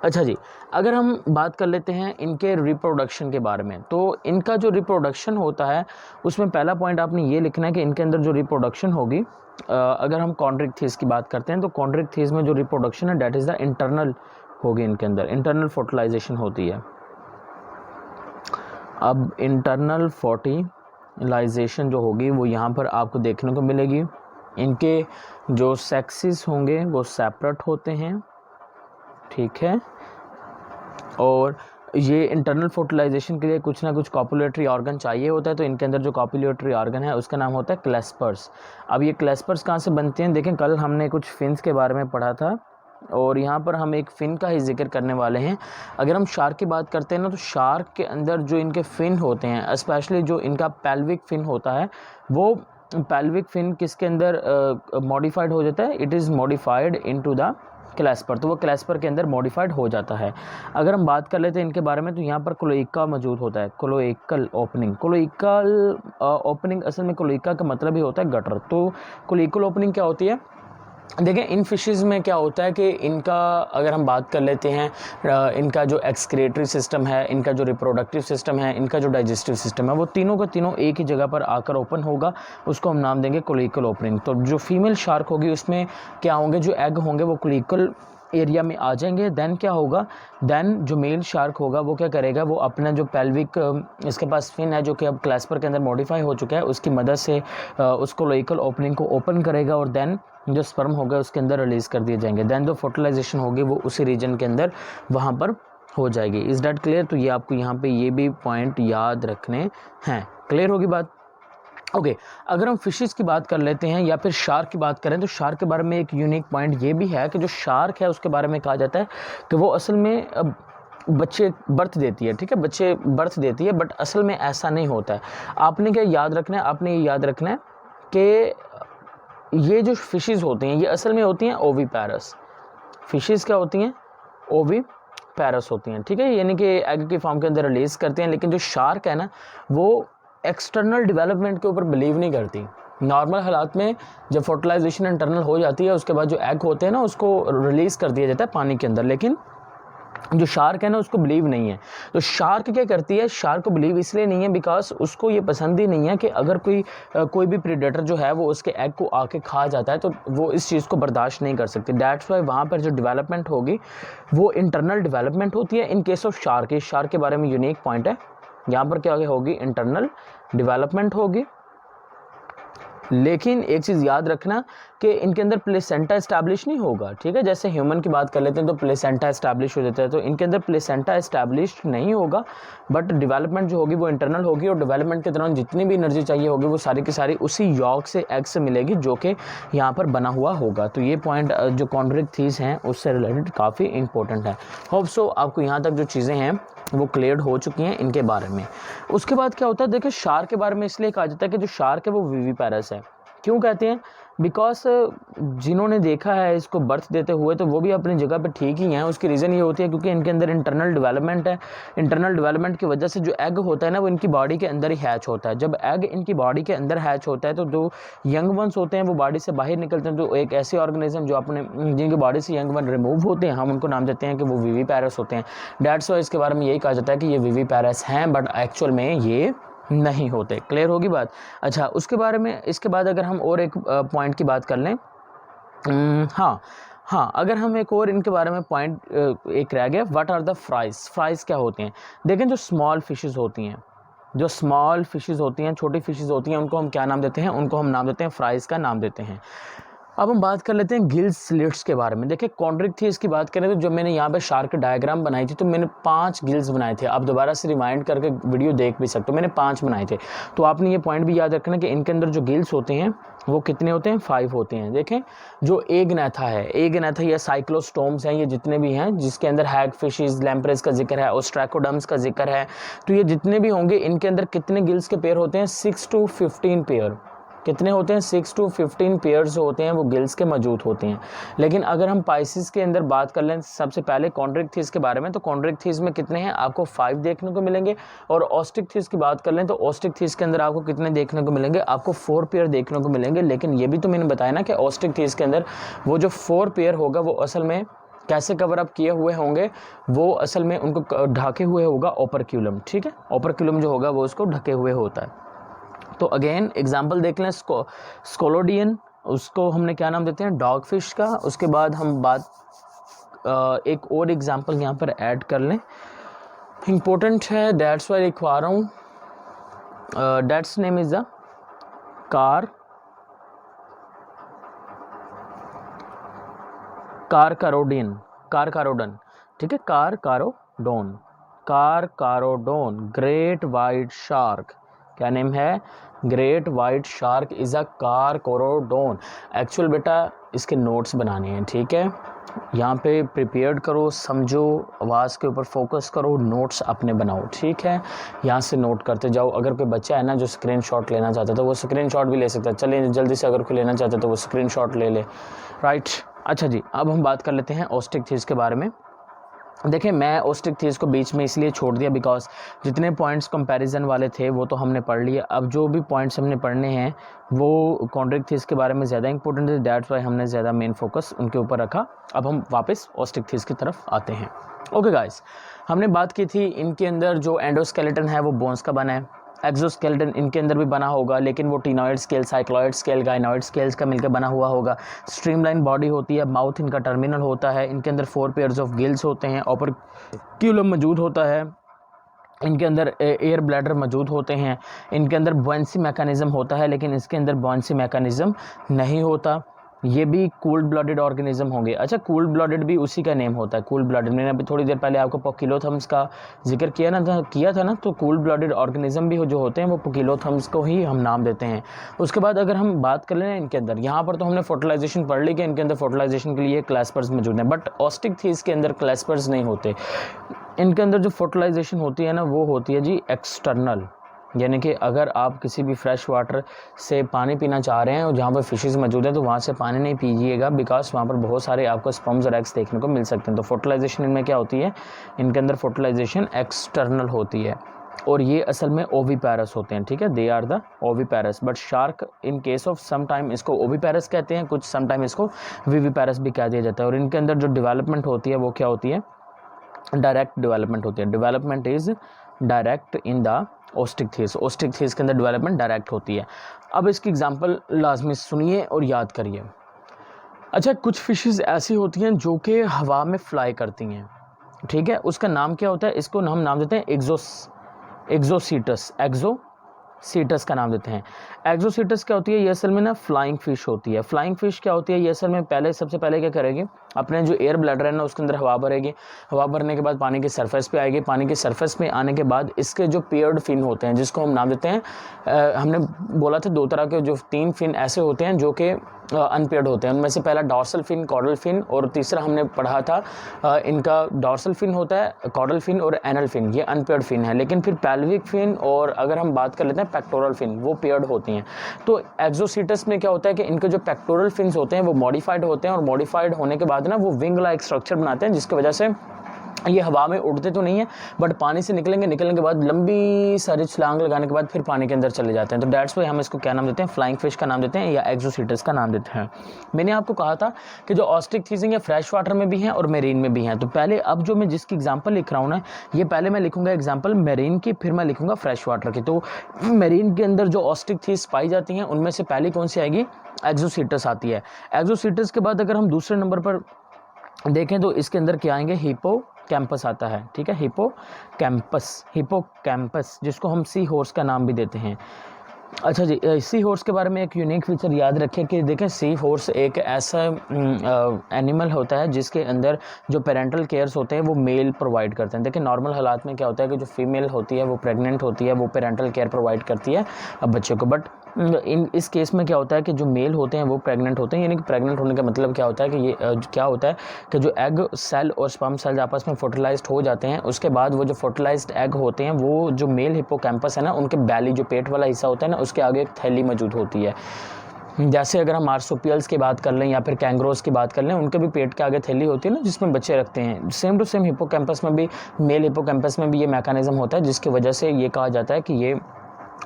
अच्छा जी, अगर हम बात कर लेते हैं इनके रिप्रोडक्शन के बारे में, तो इनका जो रिप्रोडक्शन होता है उसमें पहला पॉइंट आपने ये लिखना है कि इनके अंदर जो रिप्रोडक्शन होगी, अगर हम कॉन्ड्रिक्थीज की बात करते हैं तो कॉन्ड्रिक्थीज में जो रिप्रोडक्शन है डैट इज़ द इंटरनल होगी, इनके अंदर इंटरनल फर्टिलाइजेशन होती है। अब इंटरनल फर्टिलाइजेशन जो होगी वो यहाँ पर आपको देखने को मिलेगी। इनके जो सेक्सेस होंगे वो सेपरेट होते हैं, ठीक है। और ये इंटरनल फर्टिलाइजेशन के लिए कुछ ना कुछ कॉपुलेटरी ऑर्गन चाहिए होता है, तो इनके अंदर जो कॉपुलेटरी ऑर्गन है उसका नाम होता है क्लेस्पर्स। अब ये क्लेस्पर्स कहाँ से बनते हैं? देखें, कल हमने कुछ फिन्स के बारे में पढ़ा था और यहाँ पर हम एक फिन का ही जिक्र करने वाले हैं। अगर हम शार्क की बात करते हैं ना, तो शार्क के अंदर जो इनके फिन होते हैं, स्पेशली जो इनका पेल्विक फिन होता है, वो पेल्विक फिन किसके अंदर मॉडिफाइड हो जाता है? It is modified into the clasper, तो वो क्लैस्पर के अंदर मॉडिफाइड हो जाता है। अगर हम बात कर लेते हैं इनके बारे में तो यहाँ पर क्लोएका मौजूद होता है, क्लोएकल ओपनिंग। क्लोएकल ओपनिंग असल में क्लोएका का मतलब ही होता है गटर। तो क्लोएकल ओपनिंग क्या होती है? देखें इन फिशेस में क्या होता है कि इनका अगर हम बात कर लेते हैं इनका जो एक्सक्रेटरी सिस्टम है, इनका जो रिप्रोडक्टिव सिस्टम है, इनका जो डाइजेस्टिव सिस्टम है, वो तीनों का तीनों एक ही जगह पर आकर ओपन होगा, उसको हम नाम देंगे क्लोएकल ओपनिंग। तो जो फीमेल शार्क होगी उसमें क्या होंगे, जो एग होंगे वो क्लोएकल एरिया में आ जाएंगे। देन क्या होगा, देन जो मेल शार्क होगा वो क्या करेगा, वो अपना जो पेल्विक इसके पास फिन है जो कि अब क्लैस्पर के अंदर मॉडिफाई हो चुका है, उसकी मदद से उस क्लोएकल ओपनिंग को ओपन करेगा और देन जो स्पर्म होगा उसके अंदर रिलीज़ कर दिए जाएंगे। देन जो फर्टिलाइजेशन होगी वो उसी रीजन के अंदर वहाँ पर हो जाएगी। Is that clear? तो ये आपको यहाँ पे ये भी पॉइंट याद रखने हैं। क्लियर होगी बात? ओके अगर हम फिशेस की बात कर लेते हैं या फिर शार्क की बात करें तो शार्क के बारे में एक यूनिक पॉइंट ये भी है कि जो शार्क है उसके बारे में कहा जाता है कि वो असल में बच्चे बर्थ देती है। ठीक है, बच्चे बर्थ देती है, बट असल में ऐसा नहीं होता है। आपने क्या याद रखना है, आपने ये याद रखना है कि ये जो फिशेस होती हैं ये असल में होती हैं ओवीपैरस। फिशेस क्या होती हैं? ओवीपैरस होती हैं। ठीक है, यानी कि एग की फॉर्म के अंदर रिलीज़ करते हैं। लेकिन जो शार्क है ना वो एक्सटर्नल डेवलपमेंट के ऊपर बिलीव नहीं करती। नॉर्मल हालात में जब फर्टिलाइजेशन इंटरनल हो जाती है उसके बाद जो एग होते हैं ना उसको रिलीज़ कर दिया जाता है पानी के अंदर, लेकिन जो शार्क है ना उसको बिलीव नहीं है। तो शार्क क्या करती है, शार्क को बिलीव इसलिए नहीं है बिकॉज उसको ये पसंद ही नहीं है कि अगर कोई भी प्रीडेटर जो है वो उसके एग को आके खा जाता है तो वो इस चीज़ को बर्दाश्त नहीं कर सकती। दैट्स वाई वहाँ पर जो डेवलपमेंट होगी वो इंटरनल डेवलपमेंट होती है। इन केस ऑफ शार्क, इस शार्क के बारे में यूनिक पॉइंट है, यहाँ पर क्या होगी, इंटरनल डेवलपमेंट होगी। लेकिन एक चीज़ याद रखना कि इनके अंदर प्लेसेंटा इस्टेब्लिश नहीं होगा। ठीक है, जैसे ह्यूमन की बात कर लेते हैं तो प्लेसेंटा इस्टेब्लिश हो जाता है, तो इनके अंदर प्लेसेंटा इस्टेब्लिश नहीं होगा, बट डेवलपमेंट जो होगी वो इंटरनल होगी और डेवलपमेंट के दौरान जितनी भी एनर्जी चाहिए होगी वो सारी की सारी उसी यॉर्क से एग से मिलेगी जो कि यहाँ पर बना हुआ होगा। तो ये पॉइंट जो कॉन्ड्रिक थीस हैं उससे रिलेटेड काफ़ी इंपॉर्टेंट है। होप सो आपको यहाँ तक जो चीज़ें हैं वो क्लियर हो चुकी हैं इनके बारे में। उसके बाद क्या होता है, देखिए शार्क के बारे में इसलिए कहा जाता है कि जो शार्क है वो विविपैरस है। क्यों कहते हैं? बिकॉज जिन्होंने देखा है इसको बर्थ देते हुए तो वो भी अपनी जगह पे ठीक ही हैं। उसकी रीज़न ये होती है क्योंकि इनके अंदर इंटरनल डेवलपमेंट है। इंटरनल डेवलपमेंट की वजह से जो एग होता है ना वो इनकी बॉडी के अंदर ही हैच होता है। जब एग इनकी बॉडी के अंदर हैच होता है तो जो यंग वंस होते हैं वो बॉडी से बाहर निकलते हैं। तो एक ऐसे ऑर्गेनिज्म जो अपने जिनकी बॉडी से यंग वन रिमूव होते हैं हम उनको नाम देते हैं कि वो विविपैरस होते हैं। डेट्स वाई इसके बारे में यही कहा जाता है कि ये विविपैरस हैं, बट एक्चुअल में ये नहीं होते। क्लियर होगी बात? अच्छा, उसके बारे में इसके बाद अगर हम और एक पॉइंट की बात कर लें, हाँ अगर हम एक और इनके बारे में पॉइंट एक रह गया, what are the fries. Fries क्या होते हैं? देखें जो स्मॉल फिशेस होती हैं, जो स्मॉल फिशेस होती हैं, छोटी फिशेस होती हैं, उनको हम क्या नाम देते हैं? उनको हम नाम देते हैं फ्राइज का नाम देते हैं। अब हम बात कर लेते हैं गिल्स स्लिट्स के बारे में। देखिए कॉन्ड्रिक थीस की बात करें तो जब मैंने यहाँ पे शार्क डायग्राम बनाई थी तो मैंने 5 गिल्स बनाए थे। आप दोबारा से रिमाइंड करके वीडियो देख भी सकते हो, मैंने 5 बनाए थे। तो आपने ये पॉइंट भी याद रखना कि इनके अंदर जो गिल्स होते हैं वो कितने होते हैं? 5 होते हैं। देखें जो एगनेथा है, एगनेथा या साइक्लोस्टोम्स हैं, ये जितने भी हैं जिसके अंदर हैग फिशेस, लैम्प्रेस का जिक्र है, ऑस्ट्रैकोडम्स का जिक्र है, तो ये जितने भी होंगे इनके अंदर कितने गिल्स के पेयर होते हैं? 6 to 15 पेयर। कितने होते हैं? 6 to 15 पेयर्स होते हैं वो गिल्स के मौजूद होते हैं। लेकिन अगर हम पाइसिस के अंदर बात कर लें सबसे पहले कॉन्ड्रिक थीस के बारे में, तो कॉन्ड्रिक थीस में कितने हैं? आपको 5 देखने को मिलेंगे। और ऑस्टिक थीस की बात कर लें तो ऑस्टिक थीस के अंदर आपको कितने देखने को मिलेंगे? आपको 4 पेयर देखने को मिलेंगे। लेकिन ये भी तो मैंने बताया ना कि ऑस्टिक थीस के अंदर वो जो 4 पेयर होगा वो असल में कैसे कवर अप किए हुए होंगे? वो असल में उनको ढके हुए होगा ओपरक्यूलम। ठीक है, ओपरक्यूलम जो होगा वो उसको ढके हुए होता है। तो अगेन एग्जाम्पल देख लें, स्कोलोडियन, उसको हमने क्या नाम देते हैं? डॉग फिश का। उसके बाद हम बात एक और एग्जाम्पल यहाँ पर ऐड कर लें, इम्पोर्टेंट है, दैट्स वाई लिखवा रहा हूँ। That's name is the carcharodon. ठीक है, कारकारोडोन ग्रेट वाइट शार्क। क्या नेम है? Great white shark is a carcharodon. Actual बेटा इसके नोट्स बनाने हैं। ठीक है, यहाँ पे प्रिपेयर्ड करो, समझो, आवाज़ के ऊपर फोकस करो, नोट्स अपने बनाओ। ठीक है, यहाँ से नोट करते जाओ। अगर कोई बच्चा है ना जो स्क्रीनशॉट लेना चाहता है तो वो स्क्रीनशॉट भी ले सकता है। चलिए जल्दी से, अगर कोई लेना चाहता है तो वो स्क्रीनशॉट ले ले। राइट, अच्छा जी, अब हम बात कर लेते हैं ओस्टिक के बारे में। देखिए, मैं ओस्टिक को बीच में इसलिए छोड़ दिया बिकॉज जितने पॉइंट्स कंपैरिजन वाले थे वो तो हमने पढ़ लिए। अब जो भी पॉइंट्स हमने पढ़ने हैं वो कॉन्ड्रिक के बारे में ज़्यादा इंपॉर्टेंट है, दैट्स वाई हमने ज़्यादा मेन फोकस उनके ऊपर रखा। अब हम वापस ओस्टिक की तरफ आते हैं। ओके गाइस, हमने बात की थी इनके अंदर जो एंडोस्केलेटन है वो बोन्स का बना है। एक्सोस्केलेटन इनके अंदर भी बना होगा, लेकिन वो ctenoid scale, cycloid scale, ganoid scales का मिलकर बना हुआ होगा। स्ट्रीमलाइन बॉडी होती है, माउथ इनका टर्मिनल होता है, इनके अंदर 4 पेयर्स ऑफ गिल्स होते हैं, ओपर्क्यूलम मौजूद होता है, इनके अंदर एयर ब्लैडर मौजूद होते हैं, इनके अंदर बॉयंसी मैकेनिज्म होता है, लेकिन इसके अंदर बॉयंसी मैकेनिज्म नहीं होता। ये भी कूल्ड ब्लडेड ऑर्गेनिज्म होंगे। अच्छा, कूल्ड ब्लडेड भी उसी का नेम होता है, कूल्ड ब्लडेड। मैंने अभी थोड़ी देर पहले आपको पोकिलोथम्स का जिक्र किया था ना, तो कूल्ड ब्लडेड ऑर्गेनिज्म भी जो होते हैं वो पोकिलोथम्स को ही हम नाम देते हैं। उसके बाद अगर हम बात कर लें इनके अंदर, यहाँ पर तो हमने फर्टिलाइजेशन पढ़ ली कि इनके अंदर फर्टिलाइजेशन के लिए क्लैस्पर्स मौजूद हैं, बट ऑस्टिक थीस के अंदर क्लैस्पर्स नहीं होते। इनके अंदर जो फर्टिलाइजेशन होती है ना वो होती है जी एक्सटर्नल, यानी कि अगर आप किसी भी फ्रेश वाटर से पानी पीना चाह रहे हैं और जहाँ पर फिशेस मौजूद हैं तो वहाँ से पानी नहीं पीजिएगा, बिकॉज वहाँ पर बहुत सारे आपको स्पर्म्स और एग्स देखने को मिल सकते हैं। तो फर्टिलाइजेशन इनमें क्या होती है, इनके अंदर फर्टिलाइजेशन एक्सटर्नल होती है, और ये असल में ओविपैरस होते हैं। ठीक है, they are the oviparous, but shark in case of some time इसको ओविपैरस कहते हैं, कुछ सम टाइम इसको विविपैरस भी कह दिया जाता है। और इनके अंदर जो डेवलपमेंट होती है वो क्या होती है, डायरेक्ट डेवलपमेंट होती है। Development is direct in the osteichthyes के अंदर डेवलपमेंट डायरेक्ट होती है। अब इसकी एग्जांपल लाजमी सुनिए और याद करिए। अच्छा, कुछ फिशेस ऐसी होती हैं जो कि हवा में फ्लाई करती हैं, ठीक है, उसका नाम क्या होता है, इसको हम नाम देते हैं एक्जोसीटस का नाम देते हैं। एक्जोसीटस क्या होती है, ये असल में ना फ्लाइंग फिश होती है। फ्लाइंग फिश क्या होती है, ये असल में सबसे पहले क्या करेगी, अपने जो एयर ब्लैडर है ना उसके अंदर हवा भरेगी। हवा भरने के बाद पानी के सरफेस पे आएगी। पानी के सरफेस पे आने के बाद इसके जो पेयर्ड फिन होते हैं, जिसको हम नाम देते हैं, हमने बोला था 2 तरह के, जो 3 फिन ऐसे होते हैं जो कि अनपेयर्ड होते हैं। उनमें से पहला डॉर्सल फिन, कॉर्डल फिन, और तीसरा हमने पढ़ा था इनका डॉर्सल फिन होता है, कॉर्डल फिन और एनल फिन, ये अनपेयर्ड फिन है। लेकिन फिर पेल्विक फिन और अगर हम बात कर लेते हैं पेक्टोरल फिन, वो पेयर्ड होती हैं। तो एक्जोसीटस में क्या होता है कि इनके जो पेक्टोरल फिन्स होते हैं वो मॉडिफाइड होते हैं, और मॉडिफाइड होने के बाद ना वो विंग लाइक स्ट्रक्चर बनाते हैं, जिसकी वजह से ये हवा में उड़ते तो नहीं है, बट पानी से निकलने के बाद लंबी सारी छलांग लगाने के बाद फिर पानी के अंदर चले जाते हैं। तो दैट्स वाई हम इसको क्या नाम देते हैं, फ्लाइंग फिश का नाम देते हैं या एक्जोसीटस का नाम देते हैं। मैंने आपको कहा था कि जो ऑस्टिक थीस ये फ्रेश वाटर में भी हैं और मेरीन में भी हैं। तो पहले अब जो मैं जिसकी एग्जाम्पल लिख रहा हूँ ना, ये पहले मैं लिखूंगा एग्जाम्पल मेरीन की, फिर मैं लिखूंगा फ्रेश वाटर की। तो मेरीन के अंदर जो ऑस्टिक थीस पाई जाती हैं उनमें से पहली कौन सी आएगी, एक्जोसीटस आती है। एक्जोसीटस के बाद अगर हम दूसरे नंबर पर देखें तो इसके अंदर क्या आएंगे, हिप्पोकैम्पस आता है। ठीक है, हिप्पोकैम्पस जिसको हम सी हॉर्स का नाम भी देते हैं। अच्छा जी, सी हॉर्स के बारे में एक यूनिक फीचर याद रखें कि देखें, सी हॉर्स एक ऐसा एनिमल होता है जिसके अंदर जो पेरेंटल केयर्स होते हैं वो मेल प्रोवाइड करते हैं। देखिए, नॉर्मल हालात में क्या होता है कि जो फीमेल होती है वो प्रेग्नेंट होती है, वो पेरेंटल केयर प्रोवाइड करती है बच्चों को, बट इस केस में क्या होता है कि जो मेल होते हैं वो प्रेग्नेंट होते हैं। यानी कि प्रेग्नेंट होने का मतलब क्या होता है कि ये क्या होता है कि जो एग सेल और स्पर्म सेल आपस में फर्टिलाइज्ड हो जाते हैं, उसके बाद वो जो फर्टिलाइज्ड एग होते हैं वो जो मेल हिप्पोकैम्पस है ना, उनके बैली जो पेट वाला हिस्सा होता है ना, उसके आगे एक थैली मौजूद होती है। जैसे अगर हम मार्सुपियल्स की बात कर लें या फिर कैंगरोज की बात कर लें, उनके भी पेट के आगे थैली होती है ना जिसमें बच्चे रखते हैं। सेम टू सेम हिप्पोकैम्पस में भी, मेल हिप्पोकैम्पस में भी ये मैकेनिज्म होता है, जिसकी वजह से ये कहा जाता है कि ये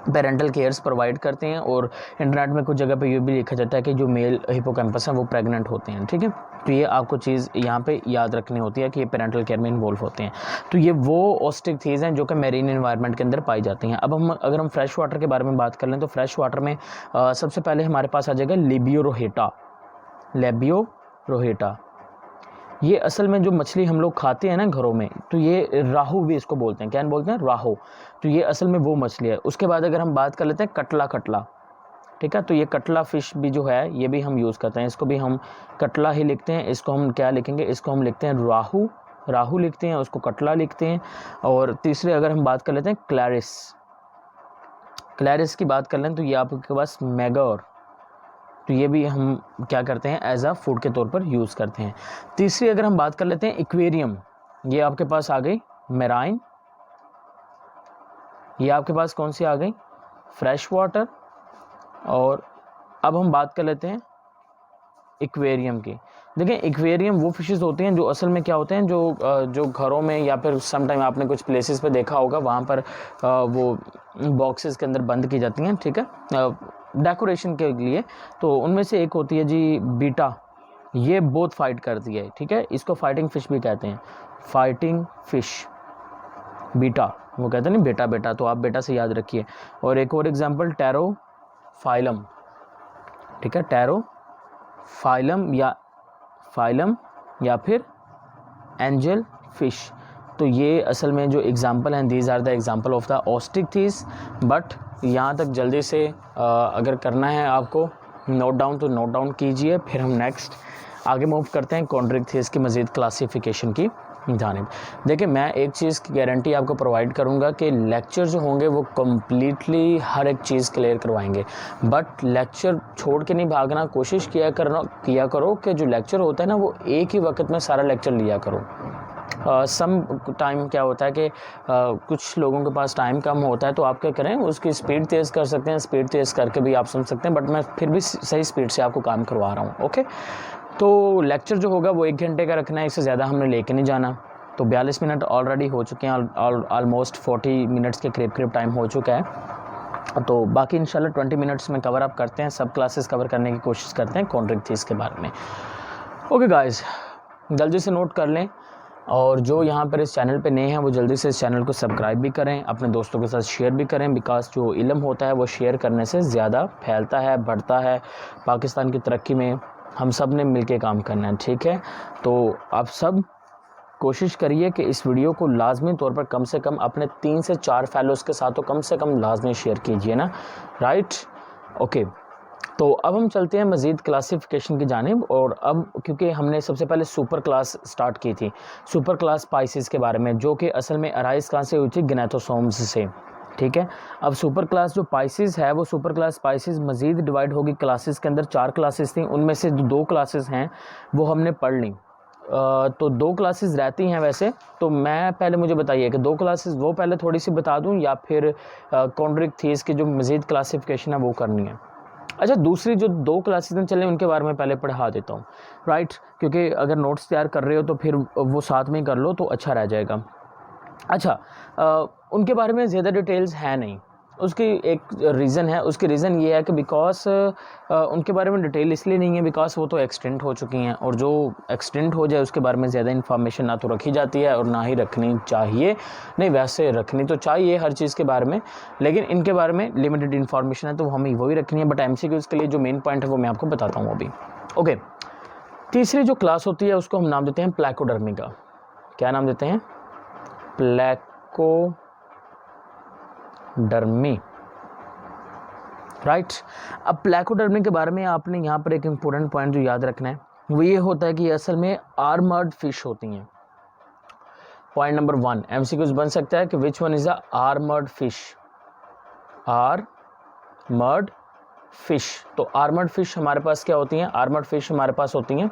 पेरेंटल केयर्स प्रोवाइड करते हैं। और इंटरनेट में कुछ जगह पे ये भी लिखा जाता है कि जो मेल हिप्पोकैम्पस हैं वो प्रेग्नेंट होते हैं। ठीक है, तो ये आपको चीज़ यहाँ पे याद रखनी होती है कि ये पेरेंटल केयर में इन्वॉल्व होते हैं। तो ये वो ऑस्टिक थीस हैं जो कि मेरीन एनवायरनमेंट के अंदर पाई जाती हैं। अब अगर हम फ्रेश वाटर के बारे में बात कर लें तो फ्रेश वाटर में सबसे पहले हमारे पास आ जाएगा लेबियो रोहेटा। ये असल में जो मछली हम लोग खाते हैं ना घरों में, तो ये राहू भी इसको बोलते हैं। क्या बोलते हैं, राहू। तो ये असल में वो मछली है। उसके बाद अगर हम बात कर लेते हैं कटला, ठीक है, तो ये कटला फिश भी जो है ये भी हम यूज़ करते हैं। इसको भी हम कटला ही लिखते हैं। इसको हम क्या लिखेंगे, इसको हम लिखते हैं राहू लिखते हैं, उसको कटला लिखते हैं। और तीसरे अगर हम बात कर लेते हैं क्लैरिस की बात कर लें तो ये आपके पास मैगोर, तो ये भी हम क्या करते हैं, एज अ फूड के तौर पर यूज़ करते हैं। तीसरी अगर हम बात कर लेते हैं एक्वेरियम, ये आपके पास आ गई मेराइन, ये आपके पास कौन सी आ गई, फ्रेश वाटर। और अब हम बात कर लेते हैं एक्वेरियम की, देखिए एक्वेरियम वो फिशेस होती हैं जो असल में क्या होते हैं, जो घरों में या फिर सम टाइम आपने कुछ प्लेसेस पे देखा होगा, वहाँ पर वो बॉक्सेस के अंदर बंद की जाती हैं, ठीक है, डेकोरेशन के लिए। तो उनमें से एक होती है जी बीटा, ये बहुत फाइट करती है, ठीक है, इसको फाइटिंग फिश भी कहते हैं, फाइटिंग फिश बीटा, वो कहते हैं ना बेटा बेटा, तो आप बेटा से याद रखिए। और एक और एग्जांपल टैरो फाइलम, ठीक है, टैरो फाइलम या फिर एंजल फिश। तो ये असल में जो एग्जांपल हैं, these are the example of the osteichthyes. But यहाँ तक जल्दी से अगर करना है आपको नोट डाउन तो नोट डाउन कीजिए, फिर हम नेक्स्ट आगे मूव करते हैं कॉन्ड्रिक्थिस की मज़ीद क्लासिफिकेशन की जानिब। देखिए मैं एक चीज़ की गारंटी आपको प्रोवाइड करूंगा कि लेक्चर जो होंगे वो कम्प्लीटली हर एक चीज़ क्लियर करवाएंगे, बट लेक्चर छोड़ के नहीं भागना, कोशिश किया करो कि जो लेक्चर होता है ना वो एक ही वक्त में सारा लेक्चर लिया करो। सम टाइम क्या होता है कि कुछ लोगों के पास टाइम कम होता है, तो आप क्या करें, उसकी स्पीड तेज़ कर सकते हैं, स्पीड तेज़ करके भी आप सुन सकते हैं, बट मैं फिर भी सही स्पीड से आपको काम करवा रहा हूँ। ओके, तो लेक्चर जो होगा वो 1 घंटे का रखना है, इससे ज़्यादा हमने लेके नहीं जाना। तो 42 मिनट ऑलरेडी हो चुके हैं, ऑलमोस्ट 40 मिनट्स के करीब टाइम हो चुका है। तो बाकी इंशाल्लाह 20 मिनट्स में कवर अप करते हैं, सब क्लासेस कवर करने की कोशिश करते हैं कॉन्ड्रिक्थिस के बारे में। ओके गाइस, जल्दी से नोट कर लें, और जो यहाँ पर इस चैनल पे नए हैं वो जल्दी से इस चैनल को सब्सक्राइब भी करें, अपने दोस्तों के साथ शेयर भी करें, बिकॉज जो इल्म होता है वो शेयर करने से ज़्यादा फैलता है, बढ़ता है। पाकिस्तान की तरक्की में हम सब ने मिलके काम करना है, ठीक है। तो आप सब कोशिश करिए कि इस वीडियो को लाजमी तौर पर कम से कम अपने 3 से 4 फैलोज़ के साथ तो कम से कम लाजमी शेयर कीजिए ना, राइट। ओके, तो अब हम चलते हैं मज़ीद क्लासिफिकेशन की जानिब। और अब क्योंकि हमने सबसे पहले सुपर क्लास स्टार्ट की थी, सुपर क्लास स्पाइसेस के बारे में, जो कि असल में अराइज कहाँ से हुई थी, गनेथोसोम्स से, ठीक है। अब सुपर क्लास जो स्पाइसेस है वो सुपर क्लास स्पाइसेस मज़ीद डिवाइड होगी क्लासेस के अंदर। 4 क्लासेस थी, उनमें से 2 क्लासेस हैं वो हमने पढ़ ली। तो 2 क्लासेस रहती हैं वैसे। तो मैं पहले मुझे बताइए कि 2 क्लासेस वो पहले थोड़ी सी बता दूं या फिर कॉन्ड्रिक्थिस की जो मज़ीद क्लासिफिकेशन है वो करनी है। अच्छा, दूसरी जो 2 क्लासेस में चलें उनके बारे में पहले पढ़ा देता हूँ, राइट, क्योंकि अगर नोट्स तैयार कर रहे हो तो फिर वो साथ में ही कर लो तो अच्छा रह जाएगा। अच्छा, उनके बारे में ज़्यादा डिटेल्स है नहीं, उसकी एक रीज़न है। उसकी रीज़न ये है कि बिकॉज उनके बारे में डिटेल इसलिए नहीं है बिकॉज वो तो एक्सटेंट हो चुकी हैं, और जो एक्सटेंट हो जाए उसके बारे में ज़्यादा इन्फॉर्मेशन ना तो रखी जाती है और ना ही रखनी चाहिए। नहीं, वैसे रखनी तो चाहिए हर चीज़ के बारे में, लेकिन इनके बारे में लिमिटेड इन्फॉर्मेशन है तो हमें वही रखनी है। बट MCQs के लिए जो मेन पॉइंट है वो मैं आपको बताता हूँ अभी। ओके, तीसरी जो क्लास होती है उसको हम नाम देते हैं प्लैकोडर्मी का। क्या नाम देते हैं? प्लैकोडर्मी, राइट। अब प्लैकोडर्मी के बारे में आपने यहाँ पर एक इम्पोर्टेंट पॉइंट जो याद रखना है वो ये होता है कि ये असल में आर्मर्ड फिश होती हैं। पॉइंट नंबर 1 MCQs बन सकता है कि which one is the armoured fish, armoured fish. तो आर्मर्ड फिश हमारे पास क्या होती हैं? आर्मर्ड फिश हमारे पास होती हैं